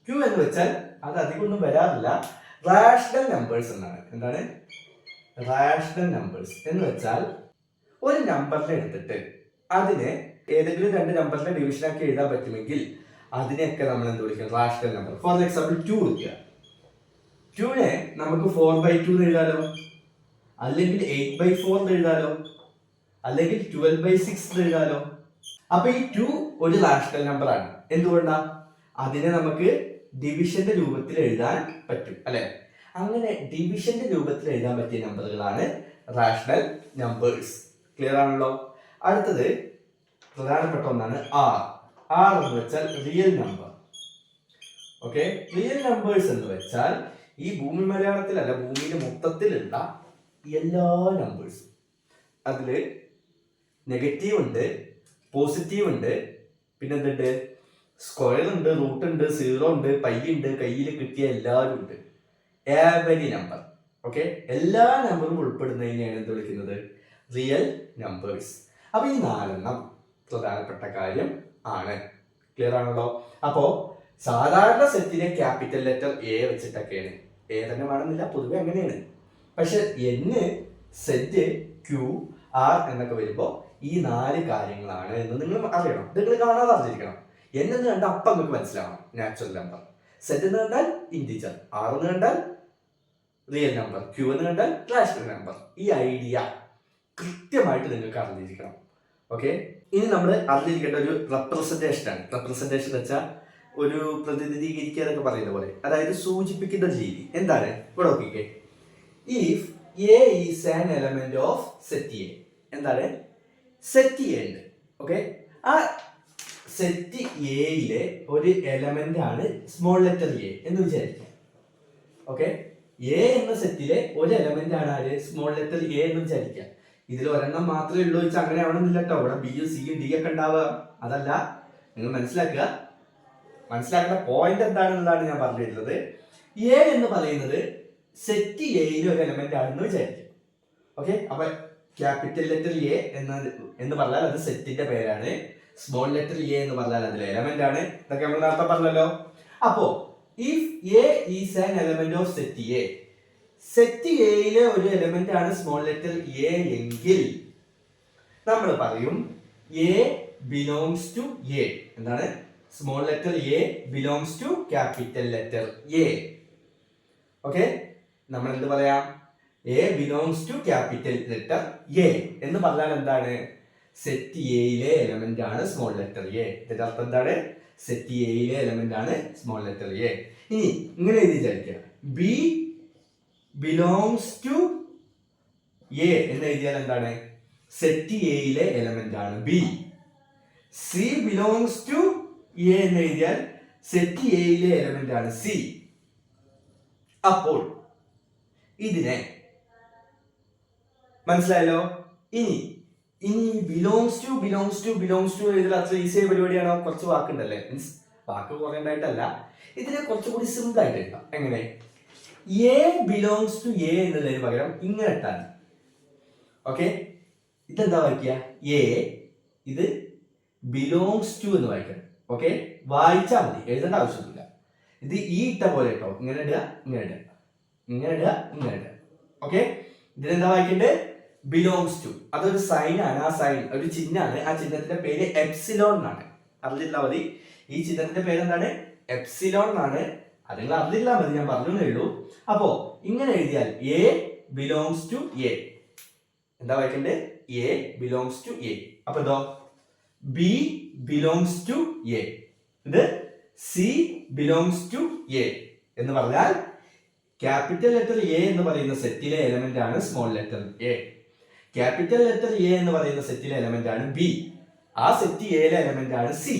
ക്യൂ എന്ന് വെച്ചാൽ അത് അധികം ഒന്നും വരാറില്ല. റാഷണൽ നമ്പേഴ്സ് എന്നാണ്. എന്താണ് റാഷണൽ നമ്പേഴ്സ് എന്ന് വെച്ചാൽ ഒരു നമ്പറിനെ എടുത്തിട്ട് അതിനെ ഏതെങ്കിലും 2 നമ്പറിനെ ഡിവിഷൻ ആക്കി എഴുതാൻ പറ്റുമെങ്കിൽ അതിനെയൊക്കെ നമ്മൾ എന്ത് വിളിക്കും? Rational number. ഫോർ എക്സാമ്പിൾ 2 എടുക്കുക. 2നെ നമുക്ക് 4/2 എന്ന് എഴുതാലോ, അല്ലെങ്കിൽ 8/4 എന്ന് എഴുതാലോ, അല്ലെങ്കിൽ 12/6 എന്ന് എഴുതാലോ. അപ്പൊ ഈ 2 ഒരു റാഷണൽ നമ്പർ ആണ്. എന്തുകൊണ്ടാ? അതിനെ നമുക്ക് ഡിവിഷന്റെ രൂപത്തിൽ എഴുതാൻ പറ്റും അല്ലെ? അങ്ങനെ ഡിവിഷന്റെ രൂപത്തിൽ എഴുതാൻ പറ്റിയ നമ്പറുകളാണ് റാഷണൽ നമ്പേഴ്സ്. ക്ലിയർ ആണല്ലോ? അടുത്തത് പ്രധാനപ്പെട്ട ഒന്നാണ് ആർ. ആർ എന്ന് വെച്ചാൽ real number. Okay, real numbers എന്ന് വെച്ചാൽ ഈ ഭൂമി മലയാളത്തിലല്ല, ഭൂമിയിലെ മൊത്തത്തിലുള്ള എല്ലാ നമ്പേഴ്സും. അതില് നെഗറ്റീവ് ഉണ്ട്, പോസിറ്റീവ് ഉണ്ട്, പിന്നെ എന്തുണ്ട്? സ്ക്വയർ ഉണ്ട്, റൂട്ട് ഉണ്ട്, സീറോ ഉണ്ട്, പൈ ഉണ്ട്, കയ്യിൽ കിട്ടിയ എല്ലാവരും ഉണ്ട്. Every number. ഓക്കെ, എല്ലാ നമ്പറും ഉൾപ്പെടുന്നതിനെയാണ് എന്ത് വിളിക്കുന്നത്? Real numbers. അപ്പൊ ഈ 4 പ്രധാനപ്പെട്ട കാര്യം ആണ്. ക്ലിയർ ആണല്ലോ? അപ്പോ സാധാരണ സെറ്റിനെ ക്യാപിറ്റൽ ലെറ്റർ എ വെച്ചിട്ടൊക്കെയാണ്. എ തന്നെ വേണമെന്നില്ല, പൊതുവെ അങ്ങനെയാണ്. പക്ഷെ എന്ന് സെറ്റ്, ക്യൂ, ആർ എന്നൊക്കെ വരുമ്പോൾ ഈ 4 കാര്യങ്ങളാണ് എന്ന് നിങ്ങൾ അറിയണം. നിങ്ങൾ കാണാതെ അറിഞ്ഞിരിക്കണം. എന്നെന്ന് കണ്ടാൽ അപ്പം നിങ്ങൾക്ക് മനസ്സിലാവണം നാച്ചുറൽ നമ്പർ. സെറ്റ് എന്ന് കണ്ടാൽ ഇന്റിജർ, ആർ എന്ന് കണ്ടാൽ റിയൽ നമ്പർ, ക്യൂ എന്ന് കണ്ടാൽ റാഷണൽ നമ്പർ. ഈ ഐഡിയ കൃത്യമായിട്ട് നിങ്ങൾക്ക് അറിഞ്ഞിരിക്കണം. ഓക്കെ, ഇനി നമ്മൾ അറിഞ്ഞിരിക്കേണ്ട ഒരു റെപ്രസെന്റേഷൻ ആണ്. റെപ്രസെന്റേഷൻ എന്ന് വെച്ചാൽ ഒരു പ്രതിനിധീകരിക്കുക എന്നൊക്കെ പറയുന്ന പോലെ, അതായത് സൂചിപ്പിക്കുന്ന രീതി. എന്താണ്? ഇവിടെ നോക്കിക്കേ. If A is an element of set A. എന്താണ്? സെറ്റ് എ ഉണ്ട്. ഓക്കെ, ആ സെറ്റ് എയിലെ ഒരു എലമെന്റ് ആണ് സ്മോൾ ലെറ്റർ എ എന്ന് വിചാരിക്കാം. ഓക്കെ, എ എന്ന സെറ്റിലെ ഒരു എലമെന്റ് ആണ് ആര്? സ്മോൾ ലെറ്റർ എ എന്ന് വിചാരിക്കാം. ഇതിൽ ഒരെണ്ണം മാത്രമേ ഉള്ളൂ വെച്ചാൽ അങ്ങനെ ആവണമെന്നില്ല കേട്ടോ. ഇവിടെ ബിയും സിയും ഡി ഒക്കെ ഉണ്ടാവുക. അതല്ല, നിങ്ങൾ മനസ്സിലാക്കേണ്ട പോയിന്റ് എന്താണെന്നുള്ളതാണ് ഞാൻ പറഞ്ഞിട്ടുള്ളത്. എ എന്ന് പറയുന്നത് സെറ്റ് എയിലെ ഒരു എലമെന്റ് ആണെന്ന് വിചാരിക്കും. ഓക്കെ, അപ്പൊ ക്യാപിറ്റൽ ലെറ്റർ എ എന്ന് പറഞ്ഞാൽ അത് സെറ്റിന്റെ പേരാണ്. സ്മോൾ ലെറ്റർ എ എന്ന് പറഞ്ഞാൽ അതിൽ എലമെന്റ് ആണ്. ഇതൊക്കെ നമ്മൾ നേരത്തെ പറഞ്ഞല്ലോ. അപ്പോ if A is an element of set A, set എയിലെ ഒരു എലമെന്റ് ആണ് സ്മോൾ ലെറ്റർ എ എങ്കിൽ നമ്മൾ പറയും എ ബിലോങ്സ് ടു എ. എന്താണ്? Small letter A belongs to capital letter A. Okay, നമ്മൾ എന്ത് പറയാം? A belongs to capital letter A എന്ന് പറഞ്ഞാൽ എന്താണ്? സെറ്റ് എയിലെ എലമെന്റ് ആണ് സ്മോൾ ലെറ്റർ എ. ഇതിന്റെ അർത്ഥം എന്താണ്? സെറ്റ് എയിലെ എലമെന്റ് ആണ് സ്മോൾ ലെറ്റർ എ. ഇനി ഇങ്ങനെ എഴുതി വിചാരിക്കുക, ബി ബിലോങ്സ് ടു എ എന്ന് എഴുതിയാൽ എന്താണ്? സെറ്റ് എയിലെ എലമെന്റ് ആണ് B. C belongs to A എന്ന് എഴുതിയാൽ സെറ്റ് എയിലെ എലമെന്റ് ആണ് സി. അപ്പോൾ ഇതിനെ മനസ്സിലായല്ലോ? ഇനി ബിലോങ്സ് ടു എഴുതിയാൽ അത്ര ഈസിയായ പരിപാടിയാണോ? കുറച്ച് വാക്കുണ്ടല്ലേ, മീൻസ് വാക്ക് കുറേണ്ടായിട്ടല്ല, ഇതിനെ കുറച്ചുകൂടി സിമ്പിൾ ആയിട്ട് ഇട്ടാം. എങ്ങനെ? എ ബിലോങ്സ് ടു എ എന്നുള്ളതിന് പകരം ഇങ്ങനെ ഇട്ടാൽ. ഓക്കെ, ഇതെന്താ വായിക്കുക? എ, ഇത് ബിലോങ്സ് ടു എന്ന് വായിക്കണം. ഓക്കെ, വായിച്ചാൽ മതി, എഴുതേണ്ട ആവശ്യമൊന്നുമില്ല. ഇത് ഈ ഇട്ട പോലെ കേട്ടോ, ഇങ്ങനെ ഇടുക, ഇങ്ങനെ ഇടുക, ഇങ്ങനെ ഇടുക, ഇങ്ങനെ ഇടുക. ഓക്കെ, ഇതിനെന്താ വായിക്കണ്ടേ? Belongs to. അതൊരു സൈൻ ആണ്, ആ സൈൻ ഒരു ചിഹ്നമാണ്. ആ ചിഹ്നത്തിന്റെ പേര് എപ്സിലോൺ എന്നാണ്. അറിഞ്ഞില്ല മതി, ഈ ചിഹ്നത്തിന്റെ പേര് എന്താണ്? എപ്സിലോൺ എന്നാണ്. അത് നിങ്ങൾ അറിഞ്ഞില്ല മതി, ഞാൻ പറഞ്ഞേ ഉള്ളൂ. അപ്പോ ഇങ്ങനെ എഴുതിയാൽ എ ബിലോങ്സ് ടു എ, എന്താ വായിക്കണ്ടേ? A belongs to A. അപ്പൊ ഇതോ ബി ബിലോങ്സ് ടു എ, ഇത് സി ബിലോങ്സ് ടു എ എന്ന് പറഞ്ഞാൽ ക്യാപിറ്റൽ ലെറ്റർ എ എന്ന് പറയുന്ന സെറ്റിലെ എലമെന്റ് ആണ് small letter A. Capital letter A എന്ന് പറയുന്ന സെറ്റിലെ എലമെന്റ് ആണ് ബി. ആ സെറ്റ് എയിലെ എലമെന്റ് ആണ് സി.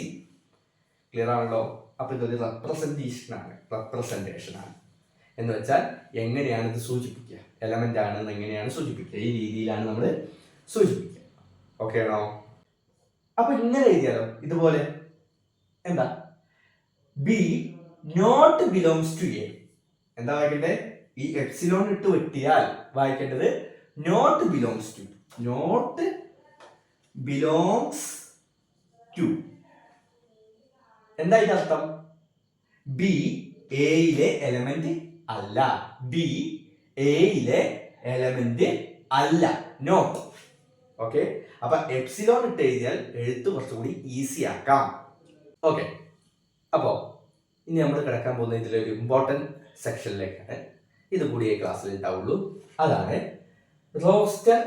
ക്ലിയർ ആണല്ലോ? അപ്പൊ ഇതൊരു റെപ്രസെന്റേഷൻ ആണ്. എന്ന് വെച്ചാൽ എങ്ങനെയാണ് ഇത് സൂചിപ്പിക്കുക? എലമെന്റ് ആണെന്ന് എങ്ങനെയാണ് സൂചിപ്പിക്കുക? ഈ രീതിയിലാണ് നമ്മൾ സൂചിപ്പിക്കുക. ഓക്കെ ആണോ? അപ്പൊ ഇങ്ങനെ എഴുതിയാലോ? ഇതുപോലെ എന്താ? B not belongs to A. എന്താ വായിക്കണ്ടേ? ഈ എപ്സിലോൺ ഇട്ട് വെട്ടിയാൽ വായിക്കേണ്ടത് not belongs to. Not belongs to എന്താ ഇതിന്റെ അർത്ഥം? ബി എയിലെ എലമെന്റ് അല്ല. ബി എയിലെ എലമെന്റ് അല്ല, നോട്ട്. ഓക്കെ, അപ്പൊ എപ്സിലോൺ ഇട്ട് എഴുതിയാൽ എഴുത്ത് കുറച്ചുകൂടി ഈസി ആക്കാം. ഓക്കെ, അപ്പോ ഇനി നമ്മൾ കിടക്കാൻ പോകുന്ന ഇതിലൊരു ഇമ്പോർട്ടൻറ്റ് സെക്ഷനിലേക്കാണ്. ഇത് കൂടി ഈ ക്ലാസ്സിൽ ഉണ്ടാവുള്ളൂ. അതാണ് റോസ്റ്റർ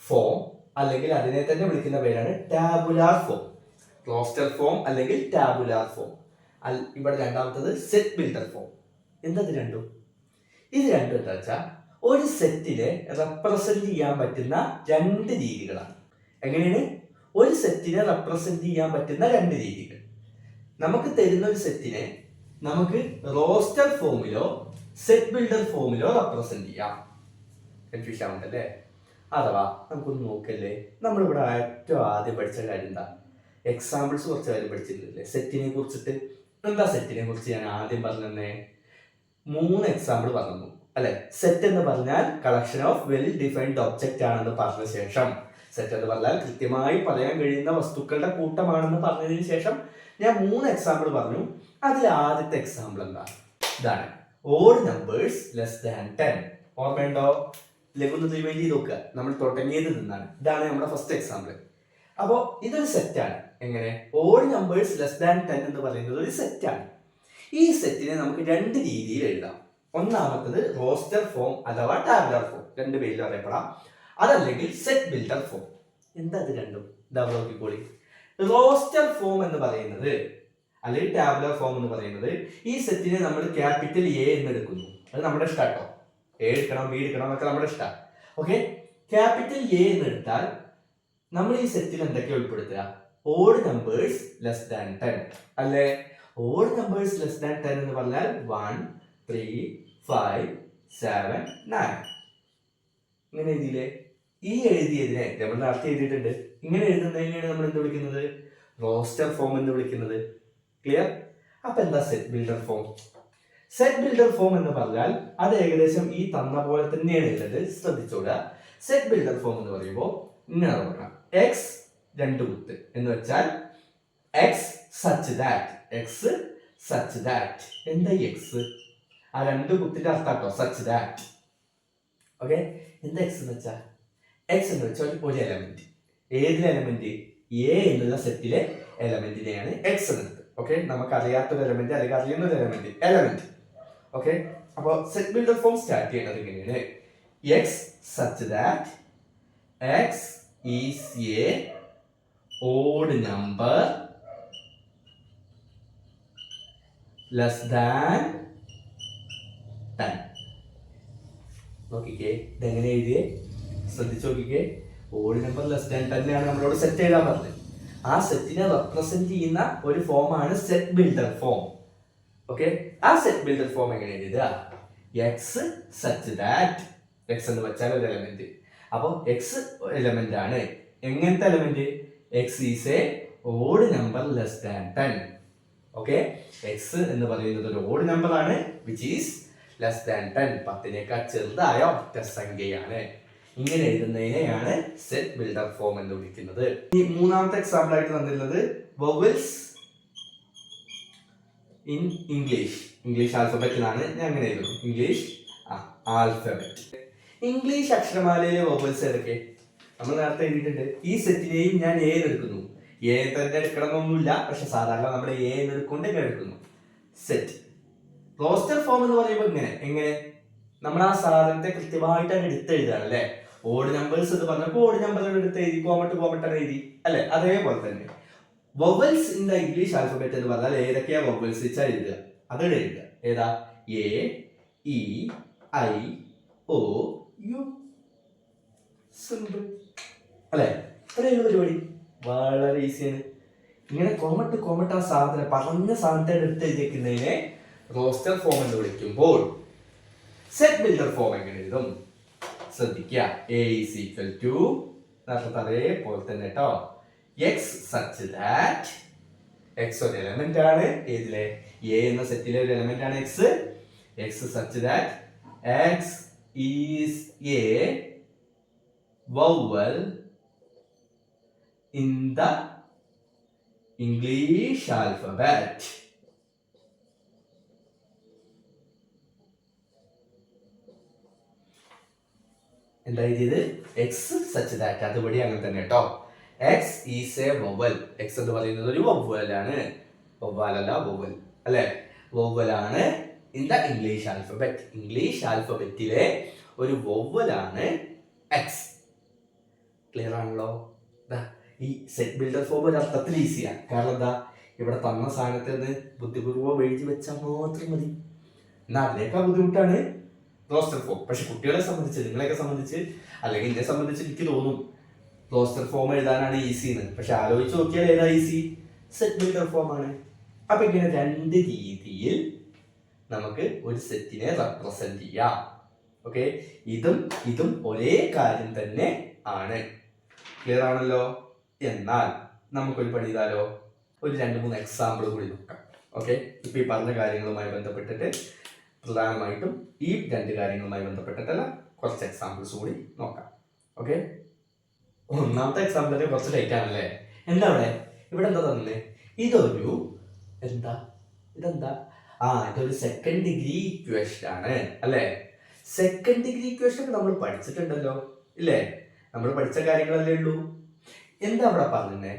ഫോം, അല്ലെങ്കിൽ അതിനെ തന്നെ വിളിക്കുന്ന പേരാണ് ടാബുലാർ ഫോം. റോസ്റ്റർ ഫോം അല്ലെങ്കിൽ ടാബുലാർ ഫോം. ഇവിടെ രണ്ടാമത്തത് സെറ്റ് ബിൽഡർ ഫോം. എന്താ ഇത് രണ്ടും? ഇത് രണ്ടും എന്താ വെച്ചാൽ ഒരു സെറ്റിനെ റെപ്രസെന്റ് ചെയ്യാൻ പറ്റുന്ന രണ്ട് രീതികളാണ്. എങ്ങനെയാണ്? ഒരു സെറ്റിനെ റെപ്രസെന്റ് ചെയ്യാൻ പറ്റുന്ന രണ്ട് രീതികൾ. നമുക്ക് തരുന്ന ഒരു സെറ്റിനെ നമുക്ക് റോസ്റ്റർ ഫോമിലോ സെറ്റ് ബിൽഡർ ഫോമിലോ റെപ്രസെന്റ് ചെയ്യാം. കൺഫ്യൂഷൻ ആവുന്നല്ലേ? അഥവാ നമുക്കൊന്ന് നോക്കല്ലേ, നമ്മളിവിടെ ഏറ്റവും ആദ്യം പഠിച്ച കാര്യം എന്താ? എക്സാമ്പിൾസ് കുറച്ച് കാര്യം പഠിച്ചിട്ടില്ലേ സെറ്റിനെ കുറിച്ചിട്ട്? എന്താ സെറ്റിനെ കുറിച്ച് ഞാൻ ആദ്യം പറഞ്ഞേ? 3 എക്സാമ്പിൾ പറഞ്ഞു അല്ലെ? സെറ്റ് എന്ന് പറഞ്ഞാൽ collection of well defined object ആണെന്ന് പറഞ്ഞ ശേഷം, സെറ്റ് എന്ന് പറഞ്ഞാൽ കൃത്യമായി പറയാൻ കഴിയുന്ന വസ്തുക്കളുടെ കൂട്ടമാണെന്ന് പറഞ്ഞതിന് ശേഷം ഞാൻ 3 എക്സാമ്പിൾ പറഞ്ഞു. അതിൽ ആദ്യത്തെ എക്സാമ്പിൾ എന്താ? ഇതാണ്, ഓഡ് നമ്പേഴ്സ് ലെസ് ദാൻ 10. ഓർമ്മയുണ്ടോ? ലഘുന്ന് റിവൈൻഡ് ചെയ്ത് നോക്കുക, നമ്മൾ തുടങ്ങിയത് നിന്നാണ്. ഇതാണ് നമ്മുടെ ഫസ്റ്റ് എക്സാമ്പിൾ. അപ്പോൾ ഇതൊരു സെറ്റാണ്. എങ്ങനെ? ഓഡ് നമ്പേഴ്സ് ലെസ് ദാൻ 10 എന്ന് പറയുന്നത് ഒരു സെറ്റാണ്. ഈ സെറ്റിനെ നമുക്ക് രണ്ട് രീതിയിൽ എഴുതാം. ഒന്നാമത്തത് റോസ്റ്റർ ഫോം അഥവാ ടാബുലാർ ഫോം, രണ്ട് പേരിൽ അറിയപ്പെടാം. അതല്ലെങ്കിൽ സെറ്റ് ബിൽഡർ ഫോം. എന്താ ഇത് രണ്ടും? നോക്കിക്കോളി. റോസ്റ്റർ ഫോം എന്ന് പറയുന്നത് അല്ലെങ്കിൽ ടാബുലാർ ഫോം എന്ന് പറയുന്നത് ഈ സെറ്റിനെ നമ്മൾ ക്യാപിറ്റൽ എ എന്ന് എടുക്കുന്നു. അത് നമ്മുടെ ഇഷ്ടം കേട്ടോ. എ എടുക്കണം, ബി എടുക്കണം എന്നൊക്കെ നമ്മുടെ ഇഷ്ടം. ഓക്കെ, ക്യാപിറ്റൽ എ എന്ന് എടുത്താൽ നമ്മൾ ഈ സെറ്റിൽ എന്തൊക്കെ ഉൾപ്പെടുത്തുക? ഓഡ് നമ്പേഴ്സ് ലെസ് ദാൻ 10 അല്ലെ? ഓഡ് നമ്പേഴ്സ് ലെസ് ദാൻ 10 എന്ന് പറഞ്ഞാൽ 1, 3, 5, 7, 9. ഇങ്ങനെ എഴുതിയില്ലേ? ഈ എഴുതിയതിനെ നമ്മൾ നേരത്തെ എഴുതിയിട്ടുണ്ട്. ഇങ്ങനെ എഴുതുന്നതിനെയാണ് നമ്മൾ എന്ത് വിളിക്കുന്നത്? റോസ്റ്റർ ഫോം എന്ന് വിളിക്കുന്നത്. ക്ലിയർ? അപ്പൊ എന്താ set builder form? Set builder form എന്ന് പറഞ്ഞാൽ അത് ഏകദേശം ഈ തന്ന പോലെ തന്നെയാണ് ഉള്ളത്. ശ്രദ്ധിച്ചോടുക. സെറ്റ് ബിൽഡർ ഫോം എന്ന് പറയുമ്പോൾ ഇങ്ങനെ നോക്കണം, എക്സ് 2 കുത്ത് എന്ന് വെച്ചാൽ X such that such that. എന്താ എക്സ്? ആ രണ്ട് കുത്തിന്റെ അർത്ഥാട്ടോ സച്ച് ദാറ്റ്. ഓക്കെ, എന്താ എക്സ് എന്ന് വെച്ചാൽ? എക്സ് എന്ന് വെച്ചാൽ ഒരു എലമെന്റ്. ഏതിലെ എലമെന്റ്? എ എന്നുള്ള സെറ്റിലെ എലമെന്റിനെയാണ് എക്സ് എന്നത്. ഓക്കെ, നമുക്ക് അറിയാത്തൊരു എലമെന്റ് അല്ലെങ്കിൽ അറിയുന്ന ഒരു എലമെന്റ്. ഓക്കെ, അപ്പോൾ സെറ്റ് ബിൽഡർ ഫോം സ്റ്റാർട്ട് ചെയ്യുന്നത് ഇങ്ങനെയാണ്. X such that x is A odd number less than 10. നോക്കിക്കേ, ഇതെങ്ങനെ എഴുതിയേ? ശ്രദ്ധിച്ചു നോക്കിക്കേ. ഓഡ് നമ്പർ ലെസ് ദാൻ 10 ആണ് നമ്മളോട് സെറ്റ് എഴുതാൻ പറഞ്ഞത്. ആ സെറ്റിനെ റെപ്രസെന്റ് ചെയ്യുന്ന ഒരു ഫോമാണ് സെറ്റ് ബിൽഡർ ഫോം. ഓക്കെ, ആ സെറ്റ് ബിൽഡർ ഫോം എങ്ങനെ എഴുതുക? എക്സ് സച്ച് ദാറ്റ്, എക്സ് എന്ന് വെച്ചാൽ ഒരു എലമെന്റ്. അപ്പോൾ എക്സ് എലമെന്റ് ആണ്. എങ്ങനത്തെ element? X is A odd number less than 10. Okay, X എന്ന് പറയുന്നത് ഒരു ഓഡ് നമ്പർ ആണ്, വിച്ച് ഈസ് ലെസ് ദാൻ 10. 10നേക്കാൾ ചെറുതായ ഒറ്റ സംഖ്യയാണ്. ഇങ്ങനെ എഴുതുന്നതിനെയാണ് സെറ്റ് ബിൽഡർ ഫോം എന്ന് വിളിക്കുന്നത്. ഈ മൂന്നാമത്തെ എക്സാമ്പിൾ ആയിട്ട് തന്നിട്ടുള്ളത് വവൽസ് ഇൻ ഇംഗ്ലീഷ് ആൽഫബറ്റിലാണ്. ഞാൻ അങ്ങനെ എഴുതുന്നു, ഇംഗ്ലീഷ് ആൽഫബറ്റ്. ഇംഗ്ലീഷ് അക്ഷരമാലയിലെ വവൽസ് ഏതൊക്കെ? നമ്മൾ നേരത്തെ എഴുതിയിട്ടുണ്ട്. ഈ സെറ്റിനെയും ഞാൻ ഏതെടുക്കുന്നു? എ തന്നെ എടുക്കണമെന്നൊന്നുമില്ല, പക്ഷെ സാധാരണ നമ്മൾ എ എടുക്കൊണ്ട് എടുക്കുന്നു. സെറ്റ് റോസ്റ്റർ ഫോം എന്ന് പറയുമ്പോൾ എങ്ങനെ നമ്മൾ ആ സാധനത്തെ കൃത്യമായിട്ട് അങ്ങ് എടുത്തെഴുതാണ് അല്ലെ. ഓഡ് നമ്പേഴ്സ് എന്ന് പറഞ്ഞപ്പോൾ ഓഡ് നമ്പറുകൾ എടുത്ത് എഴുതി, കോമട്ട് എഴുതി അല്ലെ. അതേപോലെ തന്നെ vowels in the English alphabet എന്ന് പറഞ്ഞാൽ ഏതൊക്കെയാ വവൽസ് വെച്ചാൽ എഴുതുക, അതോടെ എഴുതുക. ഏതാ? A, E, I, O, U. Simple അല്ലെ. ഇത്രയുള്ള പരിപാടി വളരെ ഈസിയാണ്. ഇങ്ങനെ കോമട്ട് ആ സാധനം പറഞ്ഞ സാധനത്തെ എടുത്ത് എഴുതിക്കുന്നതിനെ റോസ്റ്റർ ഫോം എന്ന് വിളിക്കുമ്പോൾ സെറ്റ് ബിൽഡർ ഫോം എങ്ങനെ എഴുതും? ശ്രദ്ധിക്കുക. എ ഈസ് ഈക്വൽ ടു അതേപോലെ തന്നെ കേട്ടോ, എക്സ് സച്ച് ദാറ്റ്, എക്സ് ഒരു എലമെന്റ് ആണ്. ഏതിലെ? എ എന്ന സെറ്റിലെ ഒരു എലമെന്റ് ആണ് x. X such that x is a vowel in the English alphabet. എന്താ എഴുതിയത്? X such that. അതുപടി അങ്ങനെ തന്നെ കേട്ടോ. X is a vowel. X എന്ന് പറയുന്നത് ഒരു വവ്വലാണ്. വവ്വൽ അല്ലെ. വവ്വലാണ് in the English alphabet. English ആൽഫബറ്റിലെ ഒരു വവ്വലാണ് എക്സ്. ക്ലിയർ ആണല്ലോ? ഈ സെറ്റ് ബിൽഡർ ഫോം ഒരു അർത്ഥത്തിൽ ഈസിയാണ്. കാരണം എന്താ? ഇവിടെ തന്ന സാധനത്തിൽ നിന്ന് ബുദ്ധിപൂർവ്വം എഴുതി വെച്ചാൽ മാത്രം മതി. എന്നാൽ അതിനേക്കാൾ ബുദ്ധിമുട്ടാണ് റോസ്റ്റർ ഫോം. പക്ഷെ കുട്ടികളെ സംബന്ധിച്ച്, നിങ്ങളെയൊക്കെ സംബന്ധിച്ച് അല്ലെങ്കിൽ എന്നെ സംബന്ധിച്ച് എനിക്ക് തോന്നും റോസ്റ്റർ ഫോം എഴുതാനാണ് ഈസി എന്ന്. പക്ഷെ ആലോചിച്ച് നോക്കിയാൽ ഏതാ ഈസി? സെറ്റ് ബിൽഡർ ഫോം ആണ്. അപ്പൊ ഇങ്ങനെ രണ്ട് രീതിയിൽ നമുക്ക് ഒരു സെറ്റിനെ റെപ്രസെന്റ് ചെയ്യാം. ഓക്കെ, ഇതും ഒരേ കാര്യം തന്നെ ആണ്. ക്ലിയർ ആണല്ലോ? എന്നാൽ നമുക്കൊരു പണി ചെയ്താലോ? ഒരു 2-3 എക്സാമ്പിൾ കൂടി നോക്കാം. ഓക്കെ, ഇപ്പൊ ഈ പറഞ്ഞ കാര്യങ്ങളുമായി ബന്ധപ്പെട്ടിട്ട് പ്രധാനമായിട്ടും ഈ 2 കാര്യങ്ങളുമായി ബന്ധപ്പെട്ടിട്ടല്ല കുറച്ച് എക്സാമ്പിൾസ് കൂടി നോക്കാം. ഓക്കെ, ഒന്നാമത്തെ എക്സാമ്പിൾ തന്നെ കുറച്ച് ലൈറ്റ് ആണല്ലേ. എന്താ ഇവിടെ എന്താ തന്നെ? ഇതൊരു ഇതൊരു സെക്കൻഡ് ഡിഗ്രി ഇക്വേഷൻ ആണ് അല്ലെ. സെക്കൻഡ് ഡിഗ്രി ഇക്വേഷൻ നമ്മൾ പഠിച്ചിട്ടുണ്ടല്ലോ ഇല്ലേ? നമ്മൾ പഠിച്ച കാര്യങ്ങളല്ലേ ഉള്ളൂ. എന്താ അവിടെ പറഞ്ഞേ?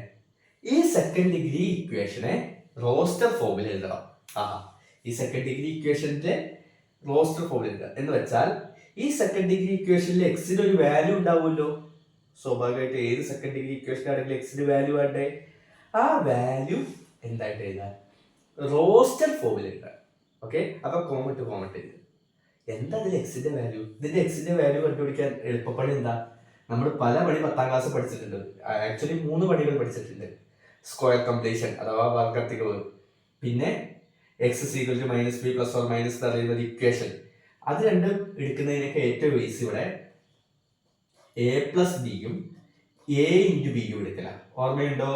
ഈ സെക്കൻഡ് ഡിഗ്രി ഇക്വേഷനെ റോസ്റ്റർ ഫോമിൽ എഴുതണം. ഈ സെക്കൻഡ് ഡിഗ്രി ഇക്വേഷന്റെ റോസ്റ്റർ ഫോമിൽ എഴുതുക എന്ന് വെച്ചാൽ ഈ സെക്കൻഡ് ഡിഗ്രി ഇക്വേഷനിൽ എക്സിന് ഒരു വാല്യൂ ഉണ്ടാവുമല്ലോ. സ്വാഭാവികമായിട്ട് ഏത് സെക്കൻഡ് ഡിഗ്രി ഇക്വേഷൻ ആണെങ്കിലും എക്സിന് വാല്യൂ വേണ്ടേ? ആ വാല്യൂ എന്തായിട്ട് എഴുതാൻ? റോസ്റ്റർ ഫോമിൽ എഴുതാൻ. ഓക്കെ, അപ്പൊ കോമട്ട് എഴുതുക. എന്താ ഇതിൽ എക്സിന്റെ വാല്യൂ? ഇതിന്റെ എക്സിന്റെ വാല്യൂ കണ്ടുപിടിക്കാൻ എളുപ്പപ്പണി എന്താ? നമ്മൾ പല പണി 10ാം ക്ലാസ് പഠിച്ചിട്ടുണ്ട്. ആക്ച്വലി 3 പണികൾ പഠിച്ചിട്ടുണ്ട്. സ്ക്വയർ കംപ്ലീഷൻ അഥവാ വർഗത്തികവ്, പിന്നെ X equal to -b + or - പറയുന്ന ഇക്വേഷൻ. അത് രണ്ടും എടുക്കുന്നതിനൊക്കെ ഏറ്റവും ഈസി ഇവിടെ a + bയും a × bയും എടുക്കല. ഓർമ്മയുണ്ടോ?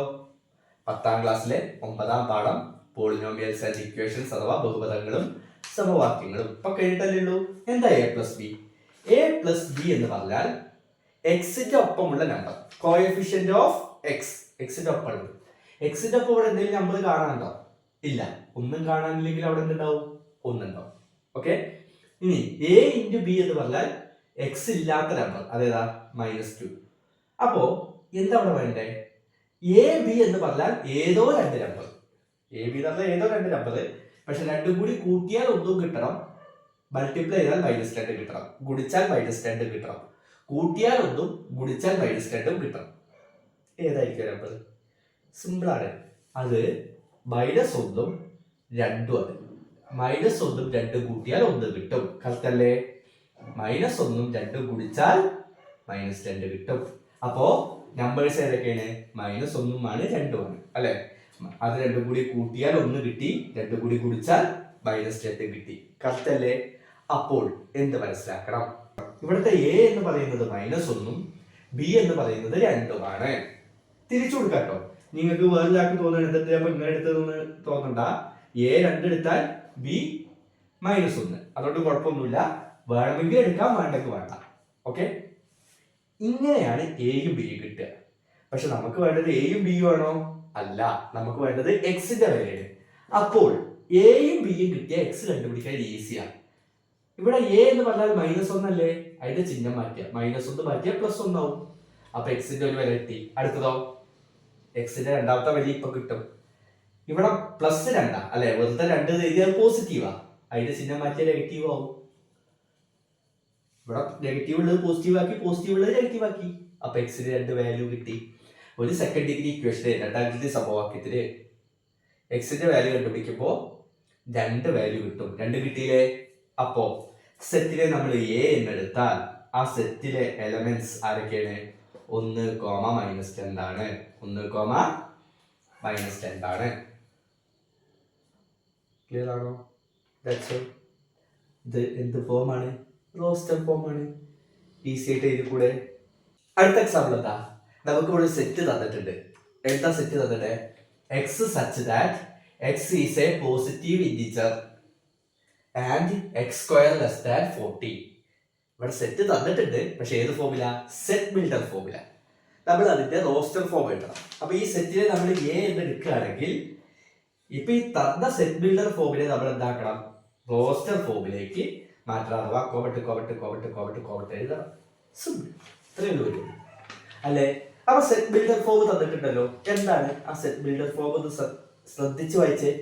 10ാം ക്ലാസ്സിലെ 9ാം പാഠം പോളിനോമിയൽസ് ആൻഡ് ഇക്വേഷൻസ് അഥവാ ബഹുപദങ്ങളും സമവാക്യങ്ങളും ഇപ്പൊ കേട്ടല്ലേ ഉള്ളൂ. എന്താ a + b? a + b എന്ന് പറഞ്ഞാൽ എക്സിന്റെ ഒപ്പമുള്ള നമ്പർ, കോഎഫിഷ്യന്റ് ഓഫ് എക്സിന്റെ ഒപ്പം. എക്സിന്റെ ഒപ്പം ഇവിടെ എന്തെങ്കിലും നമ്പർ കാണാനുണ്ടോ? ഇല്ല, ഒന്നും കാണാനില്ലെങ്കിൽ അവിടെ എന്തുണ്ടാവും? ഒന്നുണ്ടാവും. ഓക്കെ, ഇനി a ഇൻറ്റു ബി എന്ന് പറഞ്ഞാൽ എക്സ് ഇല്ലാത്ത നമ്പർ, അതേതാ? -2. അപ്പോ എന്താ അവിടെ വേണ്ടേ? എ ബി എന്ന് പറഞ്ഞാൽ ഏതോ രണ്ട് നമ്പർ, എ ബി എന്ന് പറഞ്ഞാൽ ഏതോ രണ്ട് നമ്പർ, പക്ഷെ രണ്ടും കൂടി കൂട്ടിയാൽ ഒന്നും കിട്ടണം, മൾട്ടിപ്ലൈ ചെയ്താൽ -2 കിട്ടണം, ഗുണിച്ചാൽ -2 കിട്ടണം, കൂട്ടിയാൽ ഒന്നും ഗുണിച്ചാൽ -2 കിട്ടണം. ഏതായിരിക്കും നമ്പർ? സിമ്പിൾ ആണ്, അത് -1ഉം 2ഉം ആണ്. -1ഉം 2ഉം കൂട്ടിയാൽ 1 കിട്ടും. കറക്റ്റ് അല്ലേ? -1ഉം 2ഉം ഗുണിച്ചാൽ -2 കിട്ടും. അപ്പോ നമ്പേഴ്സ് ഏതൊക്കെയാണ്? -1ഉം ആണ് 2ഉം ആണ് അല്ലെ? അത് രണ്ടും കൂടി കൂട്ടിയാൽ 1 കിട്ടി, രണ്ടും കൂടി ഗുണിച്ചാൽ -2 കിട്ടി. കറക്റ്റ് അല്ലേ? അപ്പോൾ എന്ത് മനസ്സിലാക്കണം? ഇവിടുത്തെ a എന്ന് പറയുന്നത് -1ഉം b എന്ന് പറയുന്നത് 2ഉമാണ്. തിരിച്ചു കൊടുക്കാട്ടോ. നിങ്ങൾക്ക് വേറൊരാൾക്ക് തോന്നുന്നത് അപ്പൊ ഇങ്ങനെ എടുത്തതെന്ന് തോന്നണ്ട. a 2 എടുത്താൽ b -1, അതുകൊണ്ട് കുഴപ്പമൊന്നുമില്ല. വേണമെങ്കിൽ എടുക്കാം, വേണ്ടെങ്കിൽ വേണ്ട. ഓക്കെ, ഇങ്ങനെയാണ് എയും ബിയും കിട്ടുക. പക്ഷെ നമുക്ക് വേണ്ടത് എയും ബിയും ആണോ? അല്ല, നമുക്ക് വേണ്ടത് എക്സിന്റെ വിലയാണ്. അപ്പോൾ എയും ബിയും കിട്ടിയ എക്സ് കണ്ടുപിടിക്കാൻ ഈസിയാണ്. ഇവിടെ എ എന്ന് പറഞ്ഞാൽ -1 അല്ലേ? അതിന്റെ ചിഹ്നം മാറ്റിയ -1 മാറ്റിയ +1 ആവും. അപ്പൊ എക്സിന്റെ ഒരു വില കിട്ടി. അടുത്തതോ എക്സിന്റെ രണ്ടാമത്തെ വില ഇപ്പൊ കിട്ടും. ഇവിടെ +2 അല്ലെ? വെറുതെ 2 എഴുതിയാൽ പോസിറ്റീവാ, അതിന്റെ ചിഹ്നം മാറ്റിയ നെഗറ്റീവ് ആവും. ഇവിടെ നെഗറ്റീവ് ഉള്ളത് പോസിറ്റീവ് ആക്കി, പോസിറ്റീവ് ഉള്ളത് നെഗറ്റീവ് ആക്കി. അപ്പൊ എക്സിന് 2 വാല്യൂ കിട്ടി. ഒരു സെക്കൻഡ് ഡിഗ്രി ഇക്വേഷന് രണ്ടാമത്തെ സമവാക്യത്തിന് എക്സിന്റെ വാല്യൂ കണ്ടുപിടിക്കുമ്പോ 2 വാല്യൂ കിട്ടും. 2 കിട്ടിയില്ലേ? അപ്പോ സെറ്റിലെ നമ്മൾ എ എന്നെടുത്താൽ ആ സെറ്റിലെ എലമെന്റ്സ് ആരൊക്കെയാണ്? 1, -2 ആണ്. 1, -2 ആണ്. ക്ലിയർ ആണോ? ഇത് എന്ത് ഫോമാണ്? റോസ്റ്റർ ഫോമാണ്. ഈസി ആയിട്ട് എഴുതി കൂടെ. അടുത്ത എക്സാമ്പിൾ എന്താ? നമുക്ക് ഇവിടെ സെറ്റ് തന്നിട്ടുണ്ട്. എന്താ സെറ്റ് തന്നിട്ട്? X such that x is A positive integer and x² less than 40. ഇവിടെ സെറ്റ് തന്നിട്ടുണ്ട്, പക്ഷെ ഏത് ഫോമില? Set builder ഫോമില. നമ്മൾ അതിന്റെ റോസ്റ്റർ ഫോം എഴുതണം. അപ്പൊ ഈ സെറ്റിനെ നമ്മൾ എ എന്ന് എടുക്കുകയാണെങ്കിൽ ഇപ്പൊ ഈ തന്ന സെറ്റ് ബിൽഡർ ഫോമിനെ നമ്മൾ എന്താക്കണം? റോസ്റ്റർ ഫോമിലേക്ക് മാറ്റണം. അഥവാ കോവട്ട് എഴുതണം. സിമ്പിൾ, ഇത്രയേ ഉള്ളൂ അല്ലേ? അപ്പൊ സെറ്റ് ബിൽഡർ ഫോം തന്നിട്ടുണ്ടല്ലോ. എന്താണ് ആ സെറ്റ് ബിൽഡർ ഫോം? ഒന്ന് ശ്രദ്ധിച്ചു വായിച്ചേ.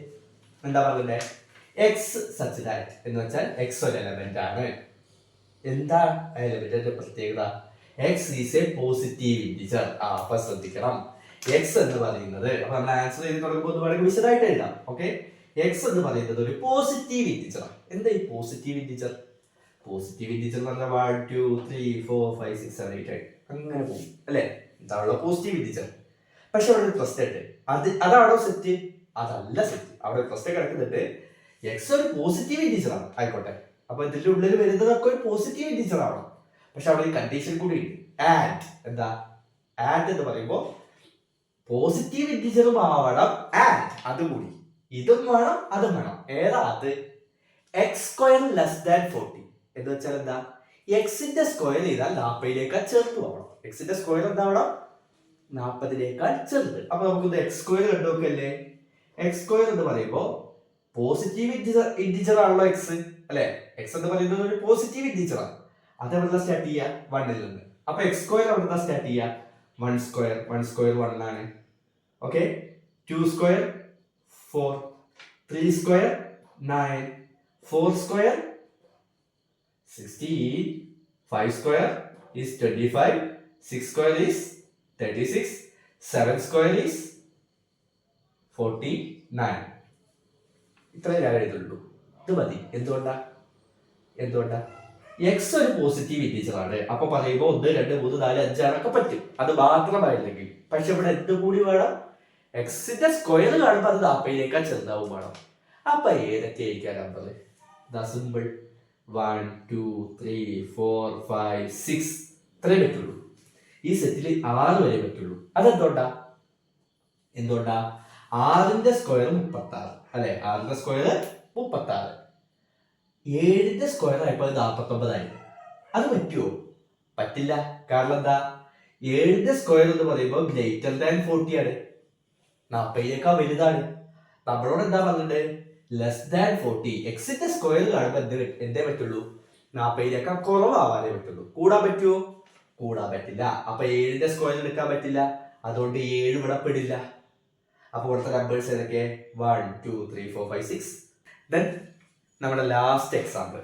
എന്താ പറഞ്ഞേ? എക്സ് സച്ച് ദാറ്റ് എന്ന് വെച്ചാൽ എക്സ് ഒരു എലമെന്റ് ആണ്. എന്താ എലമെന്റിന്റെ പ്രത്യേകത? X is A positive integer. അപ്പൊ ശ്രദ്ധിക്കണം, എക്സ് എന്ന് പറയുന്നത്, അപ്പൊ നമ്മൾ ആൻസർ ചെയ്ത് തുടങ്ങുമ്പോൾ വേണമെങ്കിൽ വിശദമായിട്ട് എഴുതാം. ഓക്കെ, എക്സ് എന്ന് പറയുന്നത് ഒരു പോസിറ്റീവ് ഇൻറ്റിജർ ആണ്. എന്താ ഈ പോസിറ്റീവ് ഇൻറ്റിജർ? പോസിറ്റീവ് ഇൻറ്റിജർ എന്ന് പറഞ്ഞാൽ 1, 2, 3, 4, 5, 6, 7, 8 അങ്ങനെ പോകും അല്ലെ? ഇതാണല്ലോ പോസിറ്റീവ് ഇൻറ്റിജർ. പക്ഷെ അവിടെ ഒരു പ്രശ്നം ഉണ്ട്. അതാണോ സെറ്റ്? അതല്ല സെറ്റ്. അവിടെ പ്രശ്നം കിടക്കുന്നുണ്ട്. എക്സ് ഒരു പോസിറ്റീവ് ഇൻറ്റിജർ ആണ്, ആയിക്കോട്ടെ. അപ്പൊ ഇതിന്റെ ഉള്ളിൽ വരുന്നതൊക്കെ ഒരു പോസിറ്റീവ് ഇൻറ്റിജർ ആണോ? പക്ഷെ അവിടെ ഒരു കണ്ടീഷൻ കൂടി ഉണ്ട്. ആൻഡ് എന്താ? ആൻഡ് എന്ന് പറയുമ്പോൾ പോസിറ്റീവ് ഇൻറ്റിജറും ആവണം, ആൻഡ് അതും കൂടി. ഇതും വേണം, അതും വേണം. ഏതാ അത്? x² ലെസ് ദാൻ 40 എന്ന് വെച്ചാൽ എന്താ? എക്സിന്റെ സ്ക്വയർ ചെയ്താൽ 40ലേക്കാൾ ചെറുത് പോകണം. എക്സിന്റെ സ്ക്വയർ എന്താവണം? 40ലേക്കാൾ ചെറുത്. അപ്പൊ നമുക്ക് x² കണ്ടു നോക്കല്ലേ? x² എന്ന് പറയുമ്പോ പോസിറ്റീവ് ഇൻറ്റിജർ ആണല്ലോ എക്സ് അല്ലെ? എക്സ് എന്ന് പറയുന്നത് ഒരു പോസിറ്റീവ് ഇൻറ്റിജർ ആണ്. അത് എവിടെ സ്റ്റാർട്ട് ചെയ്യാ? 1ൽ നിന്ന്. അപ്പൊ x² എവിടെ സ്റ്റാർട്ട് ചെയ്യാ? 1² 1 ആണ്. Okay, 2² 4, 3² 9, 4² 16, 5² is 25, 6² is 36, 7² is 49. ഇത്രയും ഞാൻ എഴുതുള്ളൂ. ഇത് മതി. എന്തുകൊണ്ടാ? എക്സ് ഒരു പോസിറ്റീവ് ഇൻറ്റിജർ ആണ്. അപ്പൊ പറയുമ്പോൾ 1, 2, 3, 4, 5, 6 ഒക്കെ പറ്റും. അത് മാത്രമായില്ലെങ്കിൽ. പക്ഷെ ഇവിടെ എന്ത് കൂടി വേണം? എക്സിന്റെ സ്ക്വയർ കാണുമ്പോൾ അത് 40ലേക്കാൾ ചെറുതാവും വേണം. അപ്പൊ ഏതൊക്കെ ആയിരിക്കാം നമ്പർ? സിമ്പിൾ. 1, 2, 3, 4, 5, 6 ഇത്രേ പറ്റുള്ളൂ. ഈ സെറ്റിൽ 6 വരെ പറ്റുള്ളൂ. അതെന്തുകൊണ്ടാ? 6ന്റെ സ്ക്വയർ 36 അല്ലെ? 6ന്റെ സ്ക്വയർ 36. 7ന്റെ സ്ക്വയർ ആയപ്പോൾ 49 അത് പറ്റുമോ? പറ്റില്ല. കാരണം എന്താ? 7ന്റെ സ്ക്വയർ എന്ന് പറയുമ്പോൾ ഗ്രേറ്റർ ദാൻ 40 ആണ്, 40യേക്കാൾ വലുതാണ്. നമ്മളോട് എന്താ പറഞ്ഞത്? <40. എക്സിന്റെ സ്ക്വയർ കാണുമ്പോൾ എന്തേ പറ്റുള്ളൂ? 40 കുറവാവാനേ പറ്റുള്ളൂ. കൂടാൻ പറ്റുമോ? കൂടാൻ പറ്റില്ല. അപ്പൊ 7ന്റെ സ്ക്വയർ എടുക്കാൻ പറ്റില്ല, അതുകൊണ്ട് 7 ഇവിടെ പെടില്ല. അപ്പൊ ഇവിടുത്തെ നമ്പേഴ്സ് ഏതൊക്കെ? 1 2 3 4 5 6. ദെൻ നമ്മുടെ ലാസ്റ്റ് എക്സാമ്പിൾ.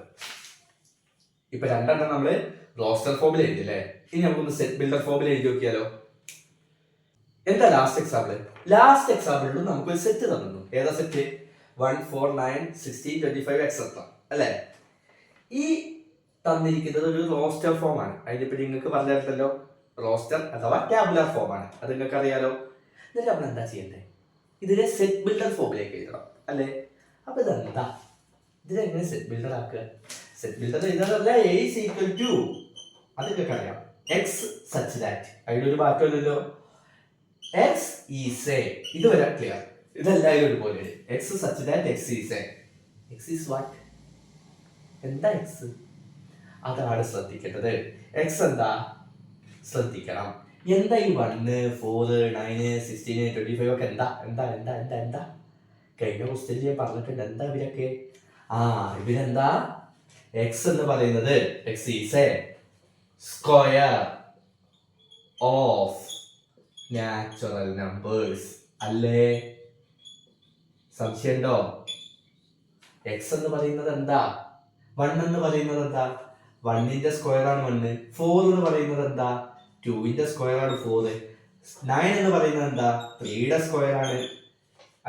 ഇപ്പൊ രണ്ടെണ്ണം നമ്മള് റോസ്റ്റർ ഫോമിൽ എഴുതില്ലേ, ഇനി നമുക്കൊന്ന് സെറ്റ് ബിൽഡർ ഫോമിൽ എഴുതി നോക്കിയാലോ. എന്താ ലാസ്റ്റ് എക്സാമ്പിൾ? ലാസ്റ്റ് എക്സാമ്പിളിലും നമുക്കൊരു സെറ്റ് തന്നു. ഏതാ സെറ്റ്? 1 4 9 16 25 എക്സെട്ര അല്ലെ. ഈ തന്നിരിക്കുന്നത് ഒരു റോസ്റ്റർ ഫോം ആണ്. അതിനിപ്പോ നിങ്ങൾക്ക് പറഞ്ഞു തരത്തല്ലോ, റോസ്റ്റർ അഥവാ ടാബുലർ ഫോം ആണ്. അത് നിങ്ങൾക്ക് അറിയാലോ. എന്നിട്ട് നമ്മൾ എന്താ ചെയ്യണ്ടേ? ഇതിനെ സെറ്റ് ബിൽഡർ ഫോമിലേക്ക് എഴുതണം അല്ലേ. അപ്പൊ ഇതെന്താ, ഇതിനെങ്ങനെ സെറ്റ് ബിൽഡർ ആക്കുക? സെറ്റ് ബിൽഡർ എഴുതാനല്ല, A is equal to, അത് നിങ്ങൾക്ക് അറിയാം, എക്സ് സച്ച് ദാറ്റ്. അതിലൊരു മാറ്റമില്ലല്ലോ. എക്സ് ഈസ് എ, ഇതുവരെ ക്ലിയർ. ഇതെല്ലാവരും ഒരുപോലെ. X such that x is A. X is what? എന്താ എക്സ്? അതാണ് ശ്രദ്ധിക്കേണ്ടത്. എക്സ് എന്താ ശ്രദ്ധിക്കണം. എന്താ ഈ 1 4 9 16 25 ഒക്കെ എന്താ എന്താ എന്താ എന്താ എന്താ? കഴിഞ്ഞ ക്വസ്റ്റ്യൻ ഞാൻ പറഞ്ഞിട്ടുണ്ട്. എന്താ ഇവരൊക്കെ? ഇവരെന്താ? എക്സ് എന്ന് പറയുന്നത് X is A square of natural numbers അല്ലേ? സംശയമുണ്ടോ? എക്സ് എന്ന് പറയുന്നത് എന്താ? 1 എന്ന് പറയുന്നത് എന്താ? 1ന്റെ സ്ക്വയർ ആണ് 1. 4 എന്ന് പറയുന്നത് എന്താ? 2ന്റെ സ്ക്വയർ ആണ് 4. 9 എന്ന് പറയുന്നത് എന്താ? 3യുടെ സ്ക്വയർ ആണ്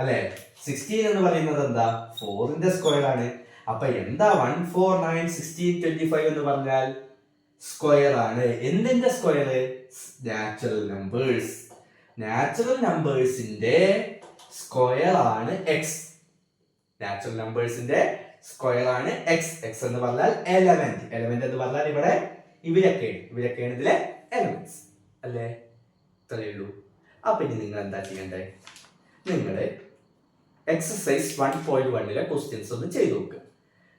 അല്ലെ. 16 എന്ന് പറയുന്നത് എന്താ? 4ന്റെ സ്ക്വയർ ആണ്. അപ്പൊ എന്താ 1 4 9 16 25 എന്ന് പറഞ്ഞാൽ സ്ക്വയർ ആണ്. എന്തിന്റെ സ്ക്വയർ? Natural numbers. നാച്ചുറൽ നമ്പേഴ്സിന്റെ സ്ക്വയർ ആണ് എക്സ്. നാച്ചുറൽ നമ്പേഴ്സിന്റെ സ്ക്വയർ ആണ് എക്സ്. എക്സ് എന്ന് പറഞ്ഞാൽ എലമെന്റ്. എലമെന്റ് എന്ന് പറഞ്ഞാൽ ഇവിടെ ഇവരൊക്കെയാണ് ഇതിലെ എലമെന്റ്സ് അല്ലേ. ഇത്രയേ ഉള്ളൂ. അപ്പൊ ഇനി നിങ്ങൾ എന്താ ചെയ്യണ്ടേ? നിങ്ങള് എക്സസൈസ് 1.1 ക്വസ്റ്റ്യൻസ് ഒന്ന് ചെയ്ത് നോക്കുക.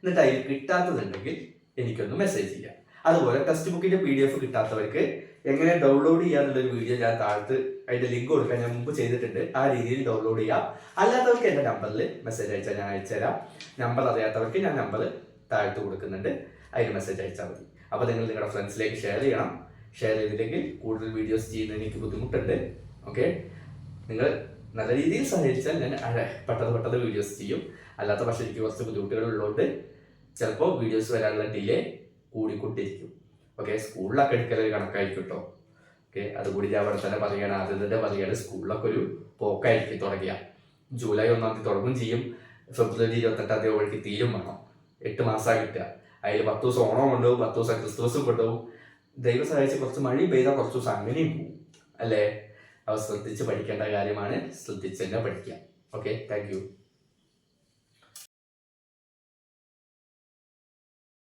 എന്നിട്ട് അതിൽ കിട്ടാത്തതുണ്ടെങ്കിൽ എനിക്കൊന്ന് മെസ്സേജ് ചെയ്യാം. അതുപോലെ ടെക്സ്റ്റ് ബുക്കിന്റെ PDF കിട്ടാത്തവർക്ക് എങ്ങനെ ഡൗൺലോഡ് ചെയ്യാന്നുള്ളൊരു വീഡിയോ ഞാൻ താഴത്ത് അതിന്റെ ലിങ്ക് കൊടുക്കാൻ ഞാൻ മുമ്പ് ചെയ്തിട്ടുണ്ട്. ആ രീതിയിൽ ഡൗൺലോഡ് ചെയ്യാം. അല്ലാത്തവർക്ക് എൻ്റെ നമ്പറിൽ മെസ്സേജ് അയച്ചാൽ ഞാൻ അയച്ചുതരാം. നമ്പർ അറിയാത്തവർക്ക് ഞാൻ നമ്പർ താഴത്ത് കൊടുക്കുന്നുണ്ട്, അതിന് മെസ്സേജ് അയച്ചാൽ മതി. അപ്പോൾ നിങ്ങൾ നിങ്ങളുടെ ഫ്രണ്ട്സിലേക്ക് ഷെയർ ചെയ്യണം. ഷെയർ ചെയ്തില്ലെങ്കിൽ കൂടുതൽ വീഡിയോസ് ചെയ്യുന്നതിന് എനിക്ക് ബുദ്ധിമുട്ടുണ്ട്. ഓക്കെ, നിങ്ങൾ നല്ല രീതിയിൽ സഹകരിച്ചാൽ ഞാൻ പെട്ടെന്ന് വീഡിയോസ് ചെയ്യും. അല്ലാത്ത പക്ഷേ എനിക്ക് കുറച്ച് ബുദ്ധിമുട്ടുകൾ ഉള്ളതുകൊണ്ട് ചിലപ്പോൾ വീഡിയോസ് വരാനുള്ള ഡിലേ കൂടിക്കൊണ്ടിരിക്കും. ഓക്കെ, സ്കൂളിലൊക്കെ എടുക്കലൊരു കണക്കായിരിക്കും കേട്ടോ. ഓക്കെ, അതുകൂടി ഞാൻ അവിടെ തന്നെ പറയുകയാണ്. ആദ്യം തന്നെ പറയുകയാണ്, സ്കൂളിലൊക്കെ ഒരു പോക്കായിരിക്കും തുടങ്ങിയ. ജൂലൈ 1 തുടങ്ങും ചെയ്യും, ഫെബ്രുവരി 28 വഴിക്ക് തീരും വേണം. 8 മാസമാണ് കിട്ടുക. അതിൽ 10 ദിവസം ഓണം കൊണ്ടുപോകും, 10 ദിവസം ക്രിസ്തുമസും കൊണ്ടുപോകും. ദൈവം സഹായിച്ച് കുറച്ച് മഴ പെയ്താൽ കുറച്ച് ദിവസം അങ്ങനെയും പോകും അല്ലേ. അവ ശ്രദ്ധിച്ച് പഠിക്കേണ്ട കാര്യമാണ്. ശ്രദ്ധിച്ച് തന്നെ പഠിക്കാം. Okay, thank you.